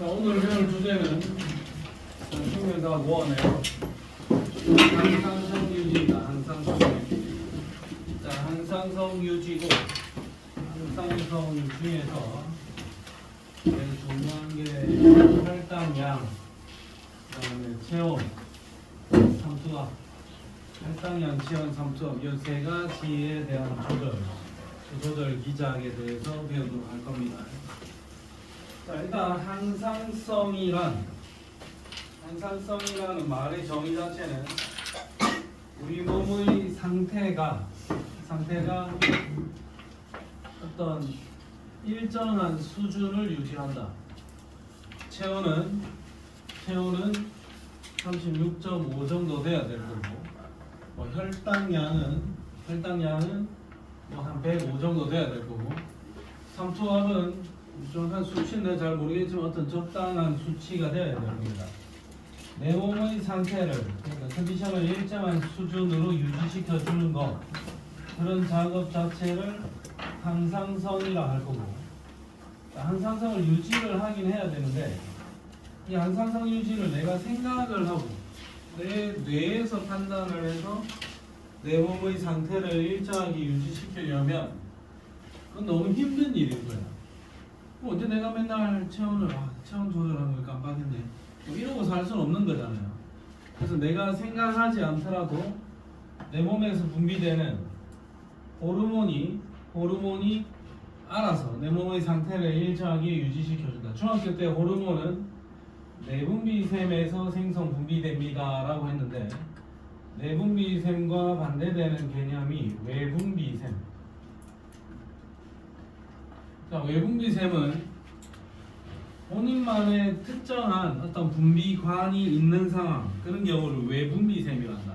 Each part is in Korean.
자, 오늘 배울 주제는 흉내가 뭐하네요. 항상성 유지입니다. 항상성 유지. 자, 항상성 유지고 항상성 유지에서 제일 중요한 게 혈당량, 그다음에 체온, 삼투압, 혈당량, 체온, 삼투압 이 세 가지에 대한 조절 기작에 대해서 배우도록 할 겁니다. 자, 일단 항상성이라는 말의 정의 자체는 우리 몸의 상태가 어떤 일정한 수준을 유지한다. 체온은 36.5 정도 돼야 될 거고, 혈당량은 한 105 정도 돼야 될 거고, 삼투압은 정확한 수치는 잘 모르겠지만 어떤 적당한 수치가 되어야 될 겁니다. 내 몸의 상태를, 그러니까 컨디션을 일정한 수준으로 유지시켜 주는 것, 그런 작업 자체를 항상성이라 할 거고, 항상성을 유지를 하긴 해야 되는데, 이 항상성 유지를 내가 생각을 하고 내 뇌에서 판단을 해서 내 몸의 상태를 일정하게 유지시키려면 그건 너무 힘든 일인 거야. 언제 내가 맨날 체온 조절하는 걸 깜빡했네, 이러고 살 수는 없는 거잖아요. 그래서 내가 생각하지 않더라도 내 몸에서 분비되는 호르몬이 알아서 내 몸의 상태를 일정하게 유지시켜준다. 중학교 때 호르몬은 내분비샘에서 생성 분비됩니다 라고 했는데, 내분비샘과 반대되는 개념이 외분비샘. 자, 외분비샘은 본인만의 특정한 어떤 분비관이 있는 상황, 그런 경우를 외분비샘이라 한다.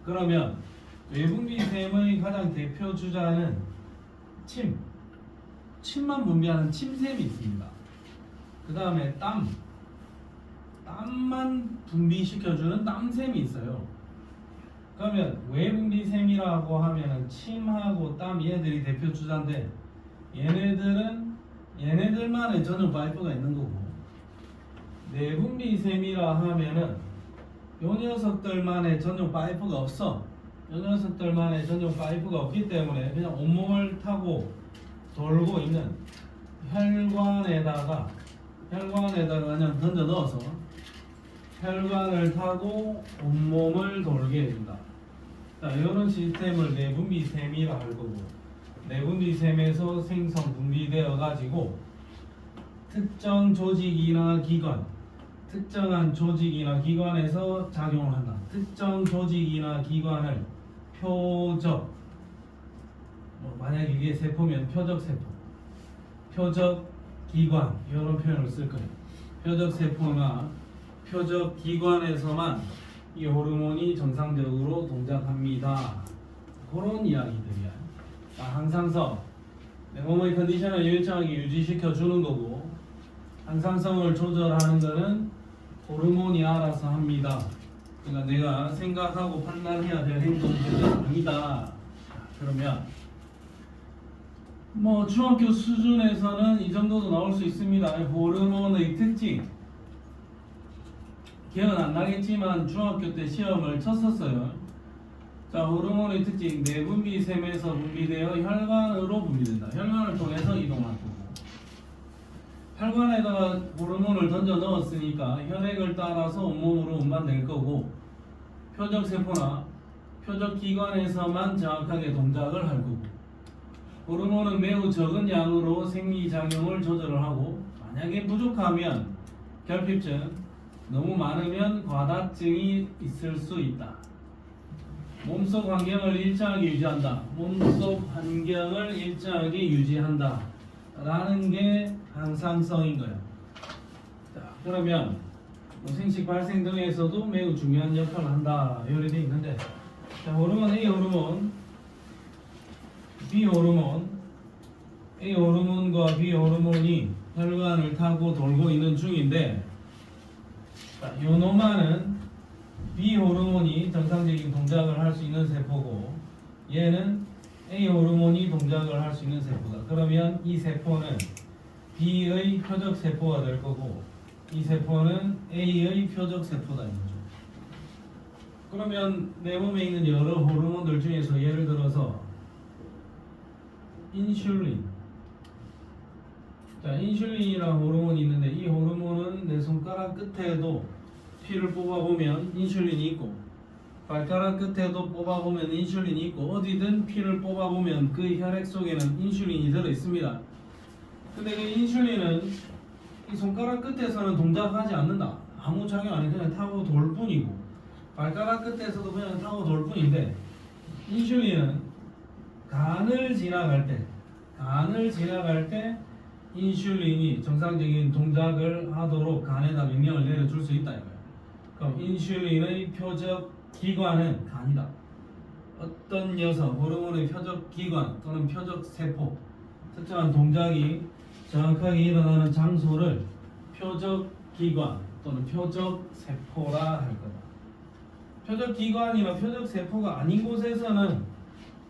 그러면 외분비샘의 가장 대표 주자는 침만 분비하는 침샘이 있습니다. 그 다음에 땀만 분비시켜주는 땀샘이 있어요. 그러면 외분비샘이라고 하면은 침하고 땀, 얘들이 대표 주자인데, 얘네들만의 전용 파이프가 있는 거고, 내분비샘이라 하면은 요 녀석들만의 전용 파이프가 없어. 요 녀석들만의 전용 파이프가 없기 때문에 그냥 온몸을 타고 돌고 있는 혈관에다가 그냥 던져 넣어서 혈관을 타고 온몸을 돌게 해준다. 자, 이런 시스템을 내분비샘이라 할 거고, 내분비샘에서 생성 분비되어 가지고 특정한 조직이나 기관에서 작용을 한다. 특정 조직이나 기관을 표적, 만약 이게 세포면 표적세포, 표적기관, 이런 표현을 쓸 거예요. 표적세포나 표적기관에서만 이 호르몬이 정상적으로 동작합니다. 그런 이야기들이야. 항상성, 내 몸의 컨디션을 일정하게 유지시켜 주는 거고, 항상성을 조절하는 거는 호르몬이 알아서 합니다. 그러니까 내가 생각하고 판단해야 될 행동들은 아니다. 그러면 중학교 수준에서는 이 정도도 나올 수 있습니다. 호르몬의 특징 기억은 안 나겠지만 중학교 때 시험을 쳤었어요. 자, 호르몬의 특징, 내분비샘에서 분비되어 혈관으로 분비된다. 혈관을 통해서 이동할 거고, 혈관에다가 호르몬을 던져 넣었으니까 혈액을 따라서 온몸으로 운반될 거고, 표적세포나 표적기관에서만 정확하게 동작을 할 거고, 호르몬은 매우 적은 양으로 생리작용을 조절을 하고, 만약에 부족하면 결핍증, 너무 많으면 과다증이 있을 수 있다. 몸속 환경을 일정하게 유지한다. 라는 게 항상성인 거야. 자, 그러면 생식 발생 등에서도 매우 중요한 역할을 한다. 이렇게 되어 있는데, 자, 호르몬 A 호르몬, B 호르몬, A 호르몬과 B 호르몬이 혈관을 타고 돌고 있는 중인데, 자, 요 놈만은 B 호르몬이 정상적인 동작을 할 수 있는 세포고, 얘는 A 호르몬이 동작을 할 수 있는 세포다. 그러면 이 세포는 B의 표적 세포가 될 거고 이 세포는 A의 표적 세포다 이거죠. 그러면 내 몸에 있는 여러 호르몬들 중에서 예를 들어서 인슐린. 자, 인슐린이라는 호르몬이 있는데 이 호르몬은 내 손가락 끝에도 피를 뽑아보면 인슐린이 있고 발가락 끝에도 뽑아보면 인슐린이 있고 어디든 피를 뽑아보면 그 혈액 속에는 인슐린이 들어있습니다. 근데 그 인슐린은 이 손가락 끝에서는 동작하지 않는다. 아무 작용 안 해. 그냥 타고 돌 뿐이고 발가락 끝에서도 그냥 타고 돌 뿐인데 인슐린은 간을 지나갈 때 인슐린이 정상적인 동작을 하도록 간에다 명령을 내려줄 수 있다 이거예요. 그럼 인슐린의 표적 기관은 간이다. 어떤 녀석 호르몬의 표적 기관 또는 표적 세포 특정한 동작이 정확하게 일어나는 장소를 표적 기관 또는 표적 세포라 할 거다. 표적 기관이나 표적 세포가 아닌 곳에서는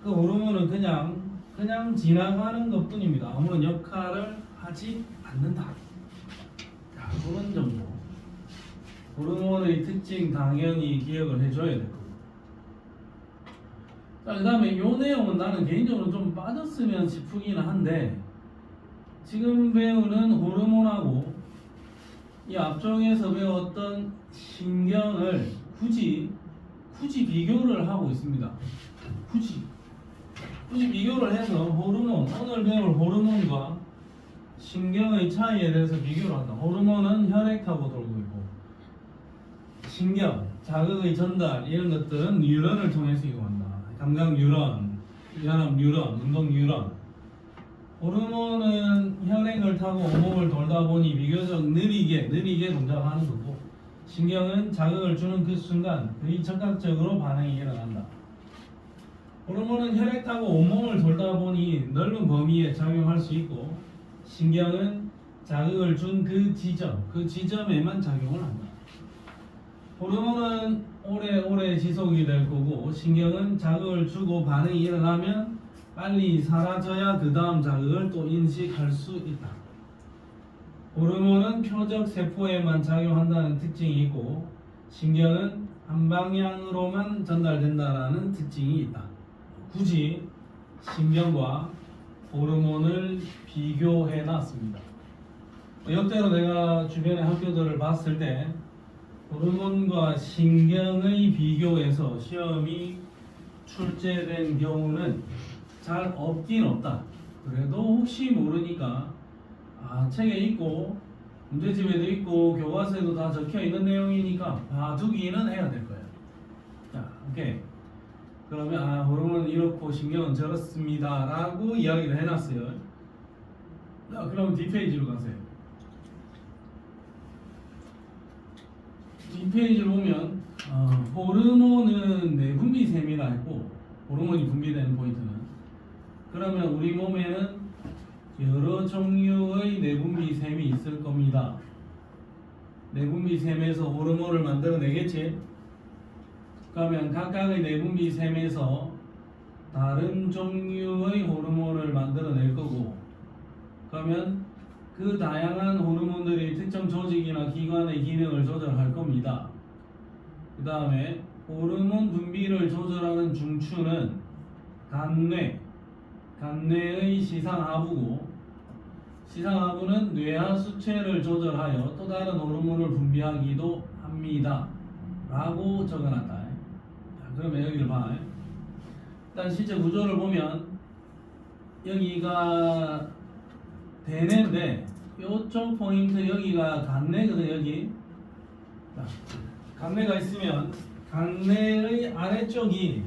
그 호르몬은 그냥 지나가는 것뿐입니다. 아무런 역할을 하지 않는다. 자, 그런 정도. 호르몬의 특징 당연히 기억을 해줘야 될 거고. 자, 그 다음에 이 내용은 나는 개인적으로 좀 빠졌으면 싶기는 한데 지금 배우는 호르몬하고 이 앞쪽에서 배웠던 신경을 굳이 비교를 하고 있습니다. 굳이 비교를 해서 호르몬, 오늘 배울 호르몬과 신경의 차이에 대해서 비교를 한다. 호르몬은 혈액 타고 돌고 있고 신경, 자극의 전달 이런 것들은 뉴런을 통해서 이동한다. 감각 뉴런, 연합 뉴런, 운동 뉴런. 호르몬은 혈액을 타고 온몸을 돌다 보니 비교적 느리게 동작하는 거고 신경은 자극을 주는 그 순간 거의 즉각적으로 반응이 일어난다. 호르몬은 혈액 타고 온몸을 돌다 보니 넓은 범위에 작용할 수 있고 신경은 자극을 준 그 지점에만 작용을 한다. 호르몬은 오래 지속이 될 거고 신경은 자극을 주고 반응이 일어나면 빨리 사라져야 그 다음 자극을 또 인식할 수 있다. 호르몬은 표적 세포에만 작용한다는 특징이 있고 신경은 한 방향으로만 전달된다는 특징이 있다. 굳이 신경과 호르몬을 비교해 놨습니다. 역대로 내가 주변의 학교들을 봤을 때 호르몬과 신경의 비교에서 시험이 출제된 경우는 잘 없긴 없다. 그래도 혹시 모르니까 책에 있고 문제집에도 있고 교과서에도 다 적혀 있는 내용이니까 봐두기는 해야 될 거예요. 자, 오케이. 그러면 호르몬은 이렇고 신경은 저렇습니다 라고 이야기를 해놨어요. 자, 그럼 뒷페이지로 가세요. 뒷페이지를 보면 호르몬은 내분비샘이라 했고 호르몬이 분비되는 포인트는 그러면 우리 몸에는 여러 종류의 내분비샘이 있을 겁니다. 내분비샘에서 호르몬을 만들어내겠지? 그러면 각각의 내분비샘에서 다른 종류의 호르몬을 만들어낼 거고 그러면 그 다양한 호르몬들이 특정 조직이나 기관의 기능을 조절할 겁니다. 그 다음에 호르몬 분비를 조절하는 중추는 간뇌의 시상하부고 시상하부는 뇌하 수체를 조절하여 또 다른 호르몬을 분비하기도 합니다 라고 적어놨다. 그러면 여기를 봐. 일단 실제 구조를 보면 여기가 대뇌인데 이쪽 포인트 여기가 간뇌거든. 여기 간뇌가 있으면 간뇌의 아래쪽에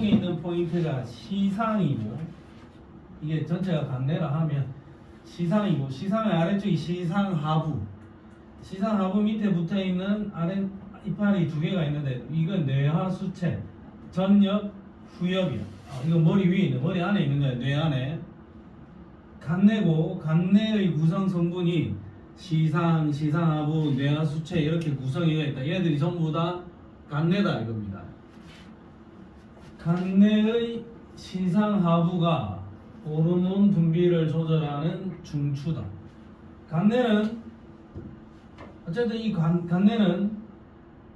있는 포인트가 시상이고 이게 전체가 간뇌라 하면 시상이고 시상의 아래쪽이 시상하부 밑에 붙어있는 아래 이파리 두 개가 있는데 이건 뇌하수체 전엽 후엽이야. 이건 머리 위에 있는 머리 안에 있는 거야. 뇌 안에 간뇌고 간뇌의 구성 성분이 시상하부 뇌하수체 이렇게 구성이 되어 있다. 얘들이 전부 다 간뇌다 이겁니다. 간뇌의 시상하부가 호르몬 분비를 조절하는 중추다. 간내는 어쨌든 이 간내는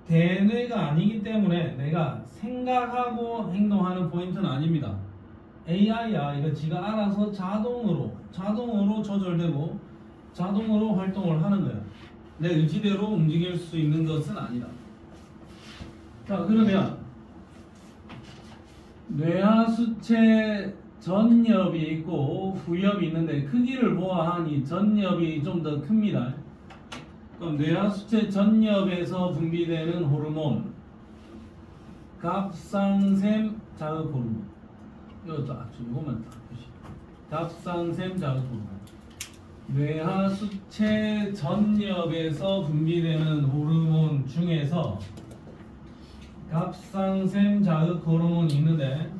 대뇌가 아니기 때문에 내가 생각하고 행동하는 포인트는 아닙니다. AI야. 이거 지가 알아서 자동으로 조절되고 자동으로 활동을 하는 거야. 내 의지대로 움직일 수 있는 것은 아니다. 자, 그러면 뇌하수체 전엽이 있고 후엽이 있는데 크기를 보아하니 전엽이 좀 더 큽니다. 그럼 뇌하수체 전엽에서 분비되는 호르몬 갑상샘 자극 호르몬. 이거만 딱 보시죠. 갑상샘 자극 호르몬. 뇌하수체 전엽에서 분비되는 호르몬 중에서 갑상샘 자극 호르몬이 있는데,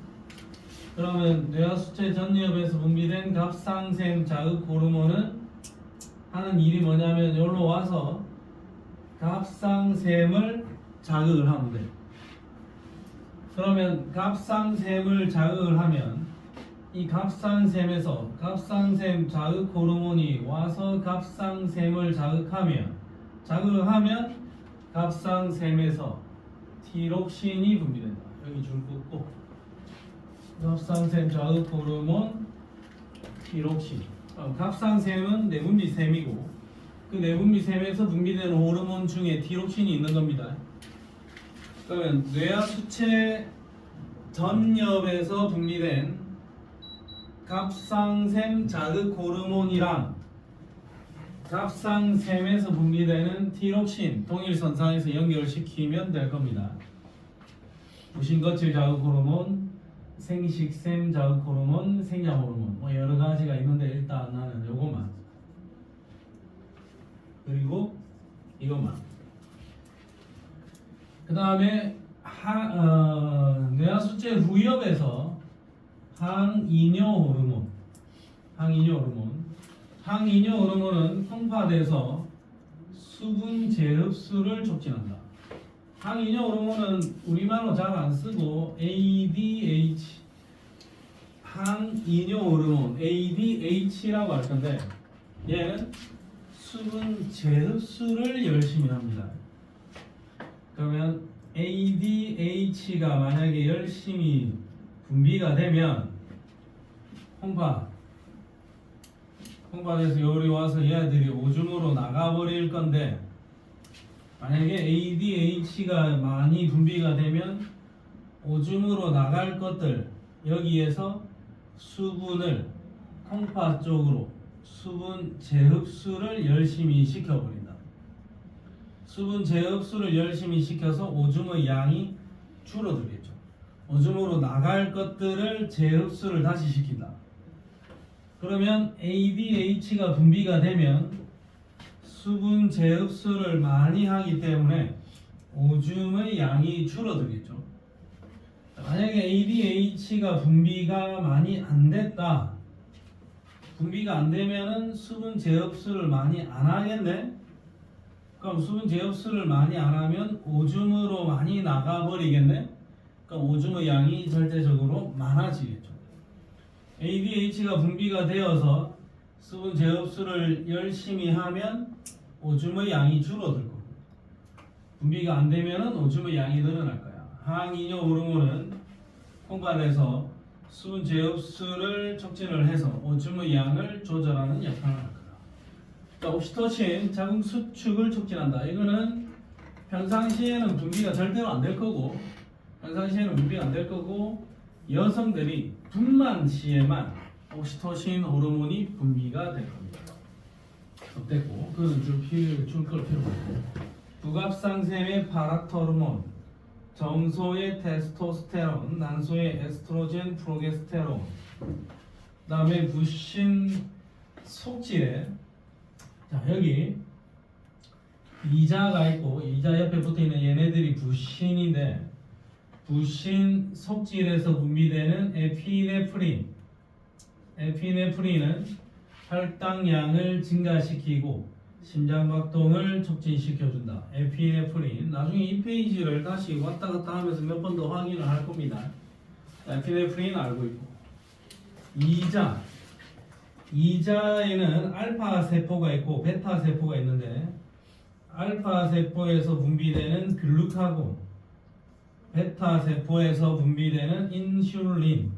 그러면 뇌하수체 전엽에서 분비된 갑상샘 자극 호르몬은 하는 일이 뭐냐면 여기로 와서 갑상샘을 자극을 하면 돼. 그러면 갑상샘을 자극을 하면 이 갑상샘에서 갑상샘 자극 호르몬이 와서 갑상샘을 자극하면 갑상샘에서 티록신이 분비된다. 여기 줄 긋고 갑상샘 자극 호르몬 티록신. 갑상샘은 내분비샘이고 그 내분비샘에서 분비되는 호르몬 중에 티록신이 있는 겁니다. 그러면 뇌하수체 전엽에서 분비된 갑상샘 자극 호르몬이랑 갑상샘에서 분비되는 티록신 동일선상에서 연결시키면 될 겁니다. 부신거칠 자극 호르몬, 생식샘 자극 호르몬, 생장 호르몬 뭐 여러 가지가 있는데 일단 나는 요것만, 그리고 이것만. 그 다음에 뇌하수체 후엽에서 항이뇨 호르몬은 콩팥에서 수분 재흡수를 촉진한다. 항이뇨 호르몬은 우리말로 잘 안 쓰고 ADH, 항이뇨 호르몬 ADH라고 할 건데 얘는 수분 재흡수를 열심히 합니다. 그러면 ADH가 만약에 열심히 분비가 되면 콩팥에서 여기 와서 얘들이 오줌으로 나가버릴 건데, 만약에 ADH가 많이 분비가 되면 오줌으로 나갈 것들 여기에서 수분을 콩팥 쪽으로 수분 재흡수를 열심히 시켜버린다. 수분 재흡수를 열심히 시켜서 오줌의 양이 줄어들겠죠. 오줌으로 나갈 것들을 재흡수를 다시 시킨다. 그러면 ADH가 분비가 되면 수분 재흡수를 많이 하기 때문에 오줌의 양이 줄어들겠죠. 만약에 ADH가 분비가 많이 안 됐다. 분비가 안 되면은 수분 재흡수를 많이 안 하겠네. 그럼 수분 재흡수를 많이 안 하면 오줌으로 많이 나가버리겠네. 그럼 오줌의 양이 절대적으로 많아지겠죠. ADH가 분비가 되어서 수분 재흡수를 열심히 하면 오줌의 양이 줄어들 거고, 분비가 안 되면은 오줌의 양이 늘어날 거야. 항이뇨 호르몬은 콩팥에서 수분 재흡수를 촉진을 해서 오줌의 양을 조절하는 역할을 할 거야. 자, 옥시토신 자궁 수축을 촉진한다. 이거는 평상시에는 분비가 절대로 안 될 거고, 여성들이 분만 시에만 옥시토신 호르몬이 분비가 될 겁니다. 어땠고? 그건 줄 필요 없고. 부갑상샘의 파락토르몬, 정소의 테스토스테론, 난소의 에스트로겐, 프로게스테론, 그다음에 부신 속질에, 자 여기 이자가 있고 이자 옆에 붙어 있는 얘네들이 부신인데, 부신 속질에서 분비되는 에피네프린은 혈당량을 증가시키고 심장박동을 촉진시켜준다. 에피네프린, 나중에 이 페이지를 다시 왔다 갔다 하면서 몇 번 더 확인을 할 겁니다. 에피네프린 알고 있고, 이자에는 알파 세포가 있고 베타 세포가 있는데 알파 세포에서 분비되는 글루카곤, 베타 세포에서 분비되는 인슐린,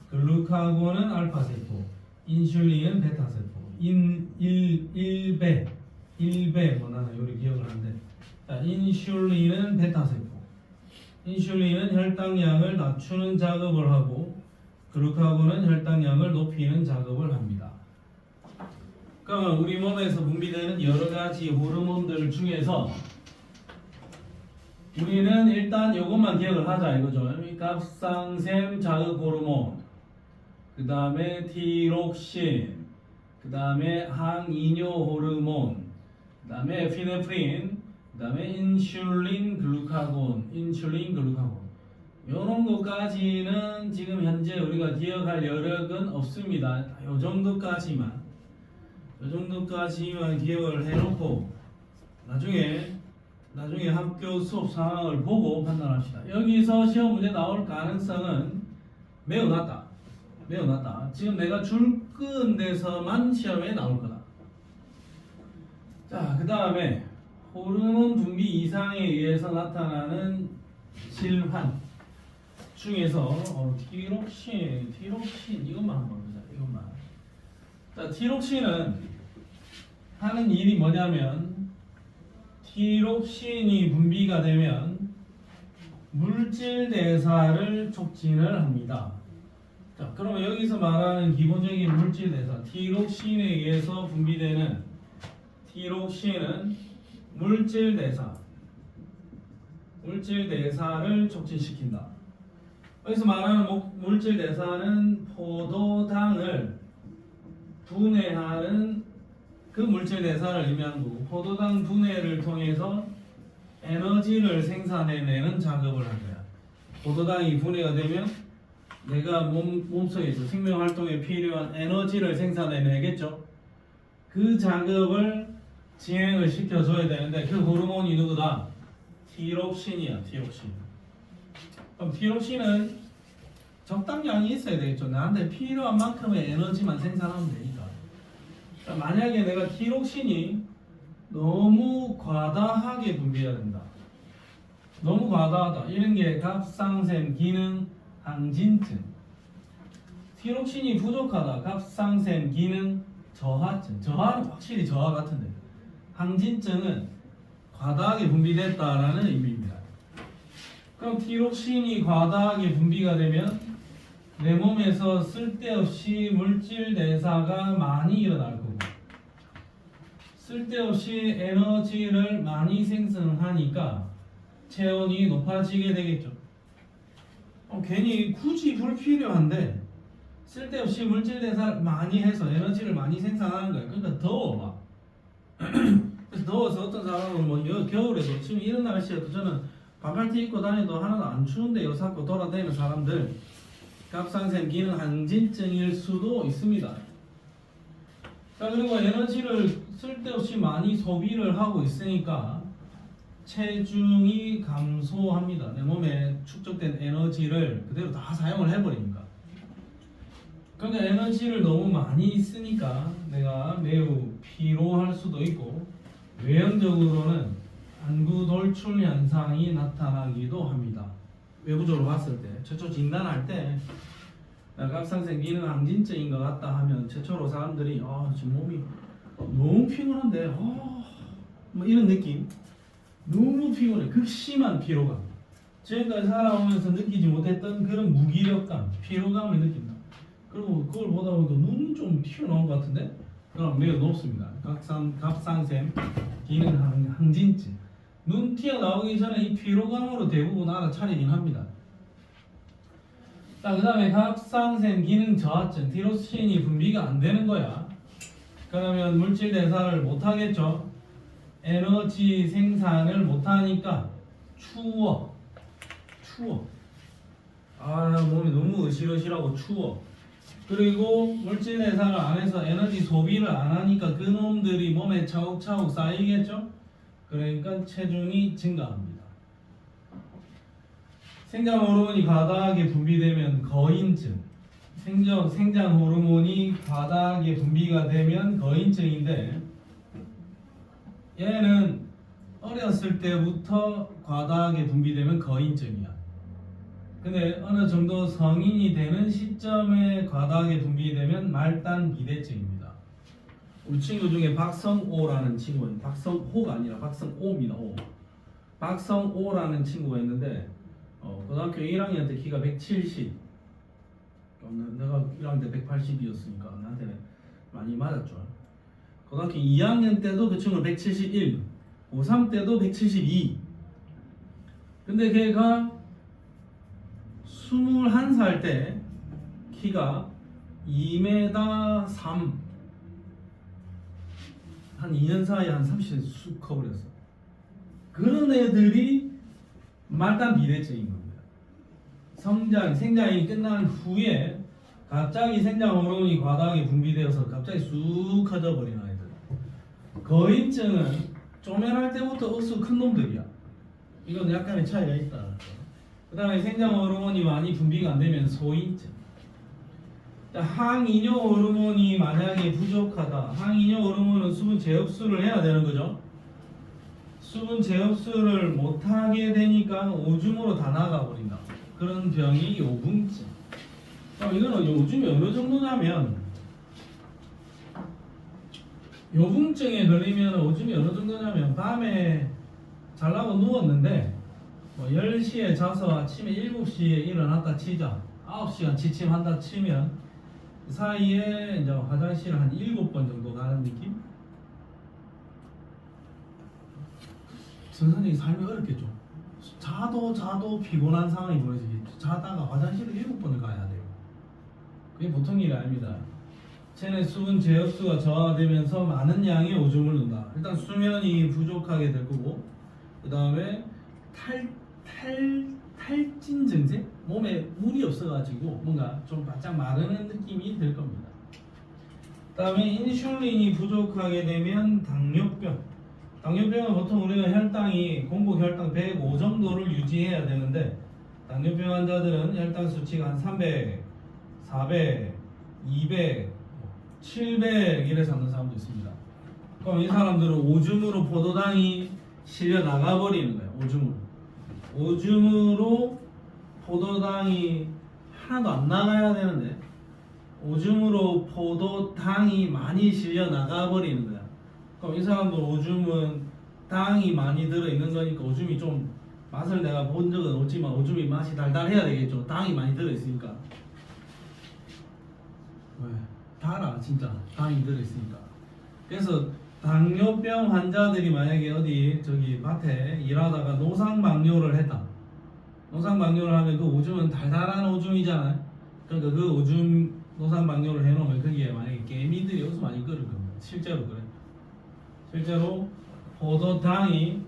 글루카곤은 알파 세포, 인슐린은 베타 세포. 1배 뭐 나는 요리 기억을 하는데, 자, 인슐린은 베타 세포. 인슐린은 혈당량을 낮추는 작업을 하고 글루카곤은 혈당량을 높이는 작업을 합니다. 그러면 우리 몸에서 분비되는 여러 가지 호르몬들 중에서 우리는 일단 이것만 기억을 하자 이거죠. 갑상샘 자극 호르몬, 그 다음에 티록신, 그 다음에 항이뇨 호르몬, 그 다음에 에피네프린, 그 다음에 인슐린 글루카곤. 이런 것까지는 지금 현재 우리가 기억할 여력은 없습니다. 요 정도까지만 기억을 해놓고 나중에 학교 수업 상황을 보고 판단합시다. 여기서 시험 문제 나올 가능성은 매우 낮다. 지금 내가 줄 끄은 데서만 시험에 나올 거다. 자, 그 다음에 호르몬 분비 이상에 의해서 나타나는 질환 중에서 티록신 이것만 한번 보자. 이것만. 자, 티록신은 하는 일이 뭐냐면 티록신이 분비가 되면 물질 대사를 촉진을 합니다. 자, 그러면 여기서 말하는 기본적인 물질 대사, 티록신에 의해서 분비되는 티록신은 물질 대사를 촉진시킨다. 여기서 말하는 물질 대사는 포도당을 분해하는 그 물질 대사를 의미하는 거고, 포도당 분해를 통해서 에너지를 생산해내는 작업을 한 거야. 포도당이 분해가 되면 내가 몸속에서 생명 활동에 필요한 에너지를 생산해내겠죠. 그 작업을 진행을 시켜줘야 되는데 그 호르몬이 누구다? 티록신이야. 그럼 티록신은 적당량이 있어야 되겠죠. 나한테 필요한 만큼의 에너지만 생산하면 되니까. 그러니까 만약에 내가 티록신이 너무 과다하게 분비해야 된다. 너무 과다하다. 이런 게 갑상샘 기능 항진증. 티록신이 부족하다. 갑상샘 기능 저하증. 저하는 확실히 저하 같은데. 항진증은 과다하게 분비됐다라는 의미입니다. 그럼 티록신이 과다하게 분비가 되면 내 몸에서 쓸데없이 물질 대사가 많이 일어날 거고, 쓸데없이 에너지를 많이 생성하니까 체온이 높아지게 되겠죠. 괜히 굳이 불필요한데 쓸데없이 물질 대사를 많이 해서 에너지를 많이 생산하는 거예요. 그러니까 더워 막. 그래서 더워서 어떤 사람은 뭐 겨울에도 지금 이런 날씨에도 저는 반팔티 입고 다녀도 하나도 안 추운데 요 자꾸 돌아다니는 사람들 갑상샘 기능 항진증일 수도 있습니다. 자, 그리고 에너지를 쓸데없이 많이 소비를 하고 있으니까 체중이 감소합니다. 내 몸에 축적된 에너지를 그대로 다 사용을 해버리니까. 그러니까 에너지를 너무 많이 쓰니까 내가 매우 피로할 수도 있고, 외형적으로는 안구 돌출 현상이 나타나기도 합니다. 외부적으로 봤을 때, 최초 진단할 때 갑상샘 기능 항진증인 것 같다 하면 최초로 사람들이 지금 몸이 너무 피곤한데 뭐 이런 느낌, 너무 피곤해, 극심한 피로감, 지금까지 살아오면서 느끼지 못했던 그런 무기력감, 피로감을 느낀다. 그리고 그걸 보다 보니까 눈이 좀 튀어나온 것 같은데, 그럼 매우 높습니다. 갑상샘 기능 항진증. 눈 튀어나오기 전에 이 피로감으로 대부분 알아차리긴 합니다. 자, 그 다음에 갑상샘 기능 저하증. 티록신이 분비가 안 되는 거야. 그러면 물질 대사를 못 하겠죠. 에너지 생산을 못 하니까 추워. 몸이 너무 으실으실하고 추워. 그리고 물질 대사를 안 해서 에너지 소비를 안 하니까 그 놈들이 몸에 차곡차곡 쌓이겠죠. 그러니까 체중이 증가합니다. 생장 호르몬이 과다하게 분비되면 거인증. 생장 호르몬이 과다하게 분비가 되면 거인증인데 얘는 어렸을 때부터 과다하게 분비되면 거인증이야. 근데 어느 정도 성인이 되는 시점에 과다하게 분비되면 말단 비대증입니다. 우리 친구 중에 박성오라는 친구는 박성호가 아니라 박성오입니다. 오. 박성오라는 친구가 있는데 고등학교 1학년 때 키가 170. 내가 1학년 때 180이었으니까 나한테는 많이 맞았죠. 고등학교 2학년 때도 그 친구는 171, 고3 때도 172. 근데 걔가 21살 때 키가 2m 3, 한 2년 사이에 한 30cm 쑥 커버렸어. 그런 애들이 말단 비대증인 겁니다. 생장이 끝난 후에 갑자기 생장 호르몬이 과다하게 분비되어서 갑자기 쑥 커져 버린 아이들. 거인증은 쪼매날 때부터 억수 큰 놈들이야. 이건 약간의 차이가 있다. 그 다음에 생장 호르몬이 많이 분비가 안 되면 소인증. 항이뇨 호르몬이 만약에 부족하다. 항이뇨 호르몬은 수분 재흡수를 해야 되는 거죠. 수분 재흡수를 못하게 되니까 오줌으로 다 나가버린다. 그런 병이 요붕증. 이거는 요즘에 어느 정도냐면 요붕증에 걸리면 오줌이 어느 정도냐면 밤에 잘라고 누웠는데 10시에 자서 아침에 7시에 일어났다 치자. 9시간 지침한다 치면 그 사이에 이제 화장실을 한 7번 정도 가는 느낌? 정상적인 삶이 어렵겠죠. 자도 피곤한 상황이 벌어지겠죠. 자다가 화장실을 7번을 가야 돼요. 그게 보통 일이 아닙니다. 체내 수분 재흡수가 저하되면서 많은 양의 오줌을 넣는다. 일단 수면이 부족하게 될 거고, 그 다음에 탈진 증세? 몸에 물이 없어가지고 뭔가 좀 바짝 마르는 느낌이 들 겁니다. 그 다음에 인슐린이 부족하게 되면 당뇨병. 당뇨병은 보통 우리가 혈당이 공복 혈당 105 정도를 유지해야 되는데 당뇨병 환자들은 혈당 수치가 한 300, 400, 200, 700 이래 잡는 사람도 있습니다. 그럼 이 사람들은 오줌으로 포도당이 실려 나가버리는 거예요. 오줌으로 포도당이 하나도 안 나가야 되는데 오줌으로 포도당이 많이 실려 나가버리는 거야. 그럼 이 사람들 오줌은 당이 많이 들어있는 거니까 오줌이 좀 맛을 내가 본 적은 없지만 오줌이 맛이 달달해야 되겠죠. 당이 많이 들어있으니까. 왜? 달아 진짜 당이 들어있으니까. 그래서 당뇨병 환자들이 만약에 어디 저기 밭에 일하다가 노상방뇨를 했다. 노상방뇨를 하면 그 오줌은 달달한 오줌이잖아요. 그러니까 그 오줌 노상방뇨를 해놓으면 거기에 만약에 개미들이 여기서 많이 끓을 겁니다. 실제로 그래. 실제로 포도당이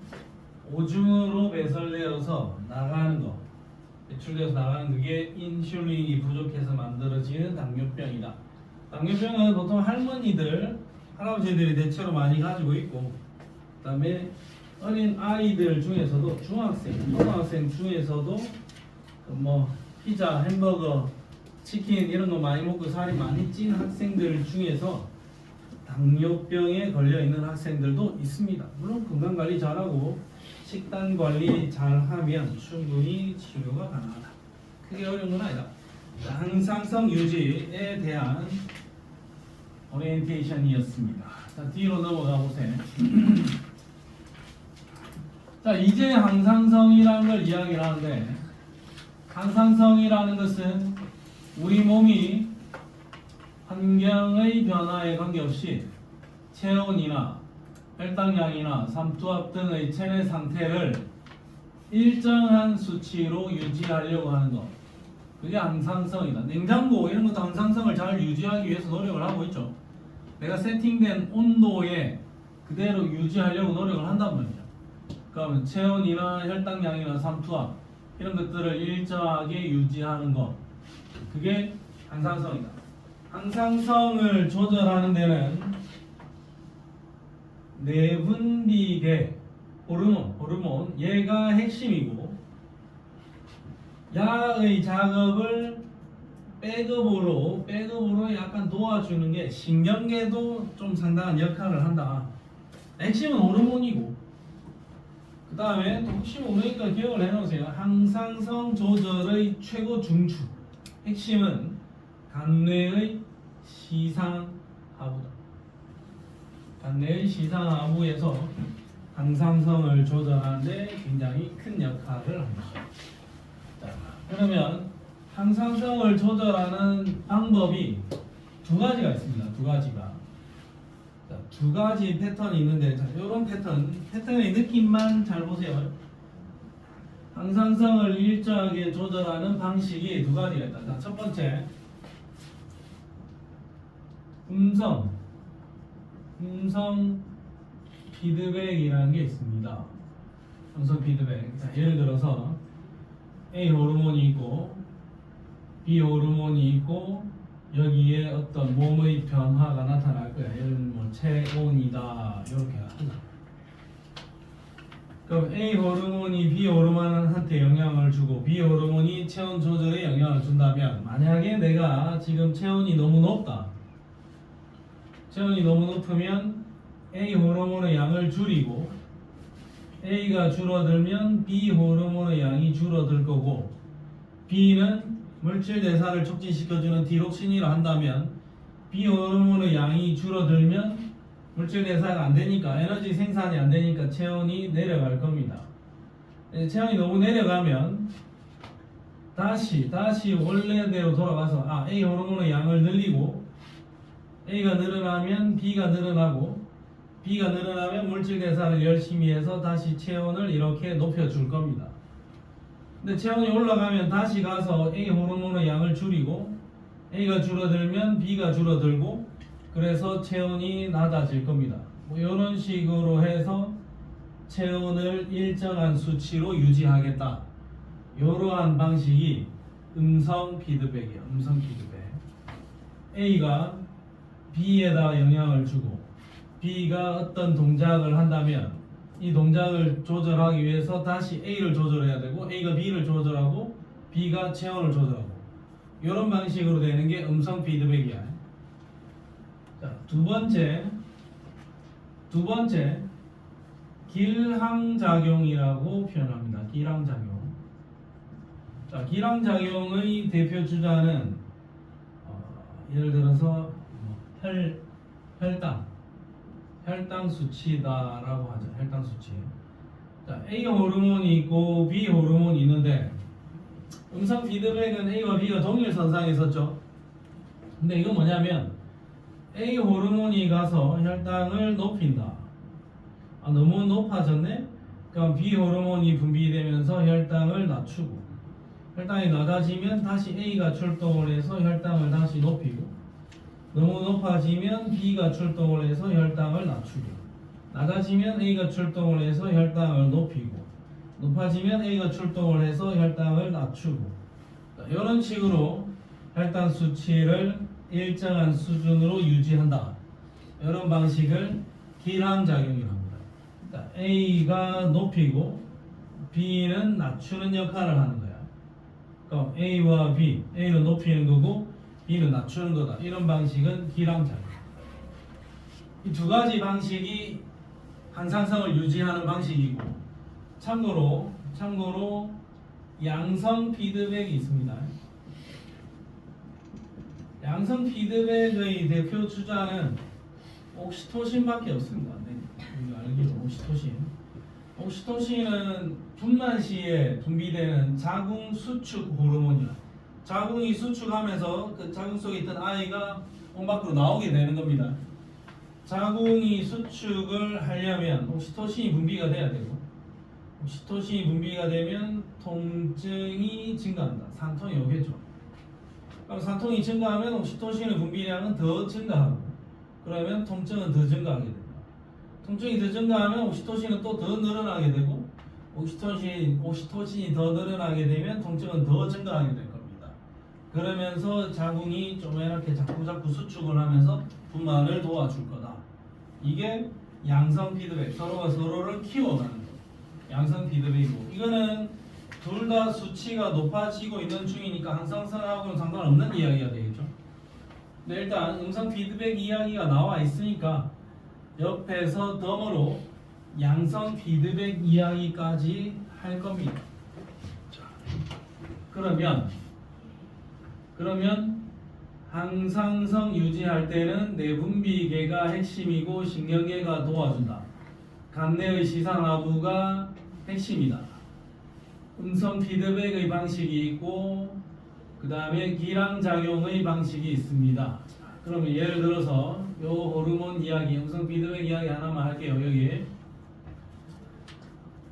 오줌으로 배설되어서 나가는 거, 배출되어서 나가는 그게 인슐린이 부족해서 만들어지는 당뇨병이다. 당뇨병은 보통 할머니들, 할아버지들이 대체로 많이 가지고 있고, 그 다음에 어린 아이들 중에서도 중학생, 초등학생 중에서도 뭐 피자, 햄버거, 치킨 이런 거 많이 먹고 살이 많이 찐 학생들 중에서 당뇨병에 걸려있는 학생들도 있습니다. 물론 건강관리 잘하고 식단관리 잘하면 충분히 치료가 가능하다. 크게 어려운 건 아니다. 항상성 유지에 대한 오리엔테이션이었습니다. 자, 뒤로 넘어가 보세요. 자, 이제 항상성이라는 걸 이야기를 하는데, 항상성이라는 것은 우리 몸이 환경의 변화에 관계없이 체온이나 혈당량이나 삼투압 등의 체내 상태를 일정한 수치로 유지하려고 하는 것. 그게 항상성이다. 냉장고 이런 것도 항상성을 잘 유지하기 위해서 노력을 하고 있죠. 내가 세팅된 온도에 그대로 유지하려고 노력을 한단 말이야. 그러면 체온이나 혈당량이나 삼투압 이런 것들을 일정하게 유지하는 것. 그게 항상성이다. 항상성을 조절하는 데는 내분비계 호르몬 얘가 핵심이고 야의 작업을 백업으로 약간 도와주는 게 신경계도 좀 상당한 역할을 한다. 핵심은 호르몬이고, 그 다음에 또 혹시 모르니까 기억을 해놓으세요. 항상성 조절의 최고 중추, 핵심은 간뇌의 시상하부다. 간뇌의 시상하부에서 항상성을 조절하는데 굉장히 큰 역할을 합니다. 자, 그러면 항상성을 조절하는 방법이 두 가지가 있습니다. 두 가지가. 자, 두 가지 패턴이 있는데, 자, 이런 패턴의 느낌만 잘 보세요. 항상성을 일정하게 조절하는 방식이 두 가지가 있다. 자, 첫 번째, 음성 피드백이라는 게 있습니다. 음성 피드백. 자, 예를 들어서 A 호르몬이 있고 B 호르몬이 있고 여기에 어떤 몸의 변화가 나타날 거야. 예를 들면 뭐 체온이다 이렇게 한다. 그럼 A 호르몬이 B 호르몬한테 영향을 주고 B 호르몬이 체온 조절에 영향을 준다면, 만약에 내가 지금 체온이 너무 높다. 체온이 너무 높으면 A 호르몬의 양을 줄이고, A가 줄어들면 B 호르몬의 양이 줄어들 거고, B는 물질 대사를 촉진시켜주는 디록신이라 한다면 B 호르몬의 양이 줄어들면 물질 대사가 안 되니까, 에너지 생산이 안 되니까 체온이 내려갈 겁니다. 체온이 너무 내려가면 다시 원래대로 돌아가서 A 호르몬의 양을 늘리고, A가 늘어나면 B가 늘어나고, B가 늘어나면 물질 대사를 열심히 해서 다시 체온을 이렇게 높여줄 겁니다. 근데 체온이 올라가면 다시 가서 A 호르몬의 양을 줄이고, A가 줄어들면 B가 줄어들고, 그래서 체온이 낮아질 겁니다. 뭐 이런 식으로 해서 체온을 일정한 수치로 유지하겠다. 이러한 방식이 음성 피드백이에요. 음성 피드백. A가 B에다 영향을 주고 B가 어떤 동작을 한다면 이 동작을 조절하기 위해서 다시 A를 조절해야 되고, A가 B를 조절하고 B가 체온을 조절하고, 이런 방식으로 되는 게 음성 피드백이야. 자, 두 번째 길항작용이라고 표현합니다. 길항작용. 자, 길항작용의 대표 주자는 예를 들어서 혈당 수치다라고 하죠. 혈당 수치. 자, A 호르몬이 있고 B 호르몬이 있는데, 음성 피드백은 A와 B가 동일선상에 있었죠. 근데 이건 뭐냐면 A 호르몬이 가서 혈당을 높인다. 너무 높아졌네? 그럼 B 호르몬이 분비되면서 혈당을 낮추고, 혈당이 낮아지면 다시 A가 출동을 해서 혈당을 다시 높이고, 너무 높아지면 B가 출동을 해서 혈당을 낮추고, 낮아지면 A가 출동을 해서 혈당을 높이고, 높아지면 A가 출동을 해서 혈당을 낮추고, 이런 식으로 혈당 수치를 일정한 수준으로 유지한다. 이런 방식을 길항작용이라고 합니다. A가 높이고 B는 낮추는 역할을 하는 거야. 그럼 A와 B, A는 높이는 거고 B는 낮추는 거다. 이런 방식은 길항작용. 이 두 가지 방식이 항상성을 유지하는 방식이고, 참고로 양성 피드백이 있습니다. 양성 피드백의 대표 주자는 옥시토신밖에 없습니다. 네, 우리가 알기로 옥시토신은 분만 시에 분비되는 자궁 수축 호르몬이야. 자궁이 수축하면서 그 자궁 속에 있던 아이가 몸 밖으로 나오게 되는 겁니다. 자궁이 수축을 하려면 옥시토신이 분비가 돼야 되고, 옥시토신이 분비가 되면 통증이 증가한다. 산통이 오겠죠. 그럼 산통이 증가하면 옥시토신의 분비량은 더 증가하고, 그러면 통증은 더 증가하게 됩니다. 통증이 더 증가하면 옥시토신은 또 더 늘어나게 되고, 옥시토신이 더 늘어나게 되면 통증은 더 증가하게 될 겁니다. 그러면서 자궁이 조그맣게 자꾸 수축을 하면서 분만을 도와줄 거다. 이게 양성 피드백, 서로가 서로를 키워가는 거. 양성 피드백이고, 이거는 둘 다 수치가 높아지고 있는 중이니까 항상성하고는 상관없는 이야기가 되겠죠. 근데 일단 음성 피드백 이야기가 나와 있으니까 옆에서 덤으로 양성 피드백 이야기까지 할 겁니다. 자, 그러면 항상성 유지할 때는 내분비계가 핵심이고 신경계가 도와준다. 간내의 시상하부가 핵심이다. 음성 피드백의 방식이 있고 그 다음에 기량작용의 방식이 있습니다. 그러면 예를 들어서 요 호르몬 이야기, 음성 피드백 이야기 하나만 할게요. 여기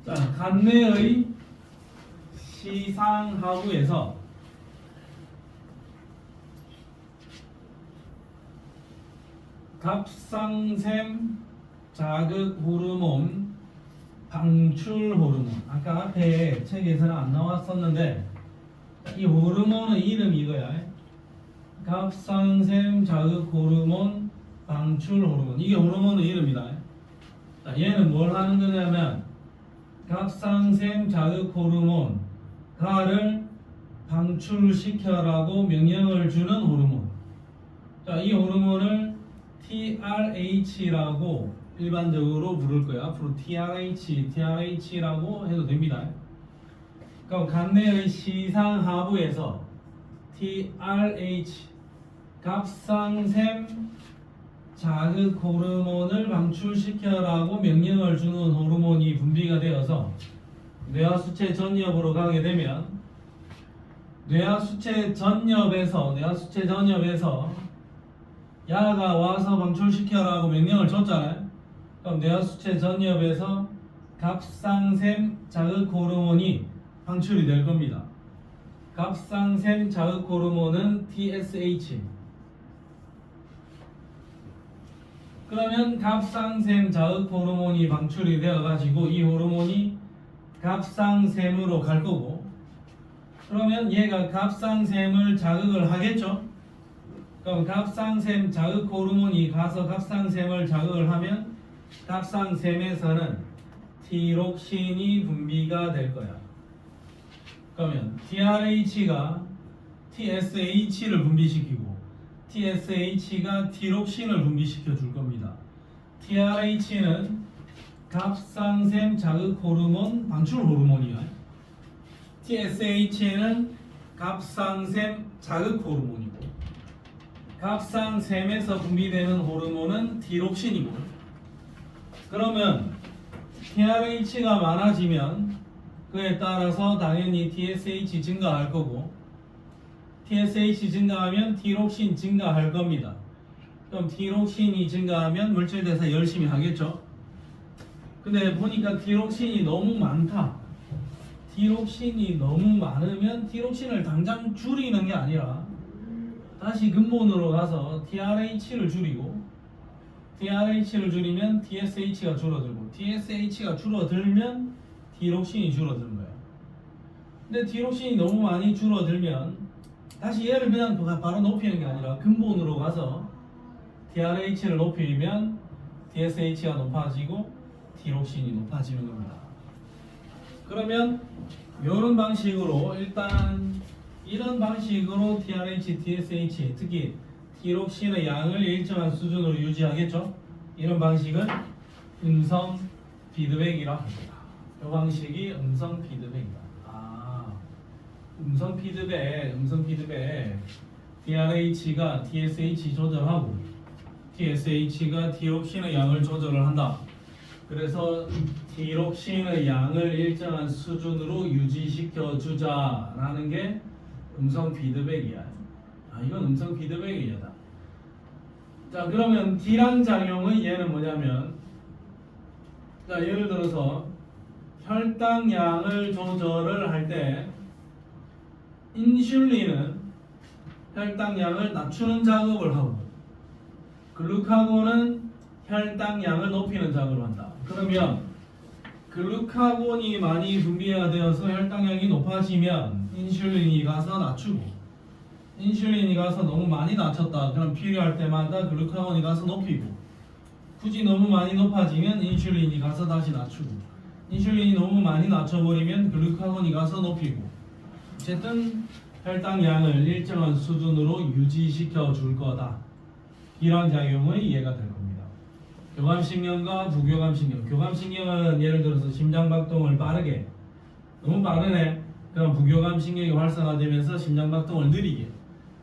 자, 간내의 시상하부에서 갑상샘 자극 호르몬, 방출 호르몬. 아까 앞에 책에서는 안 나왔었는데 이 호르몬의 이름이 이거야. 갑상샘 자극 호르몬, 방출 호르몬. 이게 호르몬의 이름이다. 자, 얘는 뭘 하는 거냐면 갑상샘 자극 호르몬 가를 방출시켜라고 명령을 주는 호르몬. 자, 이 호르몬을 TRH라고 일반적으로 부를 거야. 앞으로 TRH라고 해도 됩니다. 그럼 간내의 시상하부에서 TRH 갑상샘 자극 호르몬을 방출시켜라고 명령을 주는 호르몬이 분비가 되어서 뇌하수체 전엽으로 가게 되면 뇌하수체 전엽에서 야가 와서 방출시켜라고 명령을 줬잖아요. 그럼 뇌하수체 전엽에서 갑상샘 자극 호르몬이 방출이 될 겁니다. 갑상샘 자극 호르몬은 TSH. 그러면 갑상샘 자극 호르몬이 방출이 되어 가지고 이 호르몬이 갑상샘으로 갈 거고, 그러면 얘가 갑상샘을 자극을 하겠죠. 그럼 갑상샘 자극 호르몬이 가서 갑상샘을 자극을 하면 갑상샘에서는 티록신이 분비가 될 거야. 그러면 TRH가 TSH를 분비시키고 TSH가 티록신을 분비시켜 줄 겁니다. TRH는 갑상샘 자극 호르몬 방출 호르몬이야. TSH는 갑상샘 자극 호르몬이고 갑상샘에서 분비되는 호르몬은 티록신이고, 그러면 TRH가 많아지면 그에 따라서 당연히 TSH 증가할 거고, TSH 증가하면 티록신 증가할 겁니다. 그럼 티록신이 증가하면 물질 대사 열심히 하겠죠. 근데 보니까 티록신이 너무 많다. 티록신이 너무 많으면 티록신을 당장 줄이는 게 아니라 다시 근본으로 가서 TRH를 줄이고, TRH를 줄이면 TSH가 줄어들고, TSH가 줄어들면 티록신이 줄어드는 거예요. 근데 티록신이 너무 많이 줄어들면 다시 얘를 그냥 바로 높이는 게 아니라 근본으로 가서 TRH를 높이면 TSH가 높아지고 티록신이 높아지는 겁니다. 그러면 이런 방식으로 일단 이런 방식으로 TRH, TSH, 특히 티록신의 양을 일정한 수준으로 유지하겠죠. 이런 방식은 음성 피드백이라 합니다. 이 방식이 음성 피드백이다. 음성 피드백 TRH가 TSH 조절하고 TSH가 티록신의 양을 조절을 한다. 그래서 티록신의 양을 일정한 수준으로 유지시켜 주자라는 게 음성 피드백이야. 이건 음성 피드백이야. 자, 그러면 기량작용의 얘는 뭐냐면, 자, 예를 들어서 혈당량을 조절을 할 때 인슐린은 혈당량을 낮추는 작업을 하고 글루카곤은 혈당량을 높이는 작업을 한다. 그러면 글루카곤이 많이 분비가 되어서 혈당량이 높아지면 인슐린이 가서 낮추고, 인슐린이 가서 너무 많이 낮췄다. 그럼 필요할 때마다 글루카곤이 가서 높이고, 굳이 너무 많이 높아지면 인슐린이 가서 다시 낮추고, 인슐린이 너무 많이 낮춰버리면 글루카곤이 가서 높이고, 어쨌든 혈당량을 일정한 수준으로 유지시켜 줄 거다. 기량작용의 이해가 될 겁니다. 교감신경과 부교감신경. 교감신경은 예를 들어서 심장박동을 빠르게, 너무 빠르네. 그럼 부교감신경이 활성화되면서 심장박동을 느리게.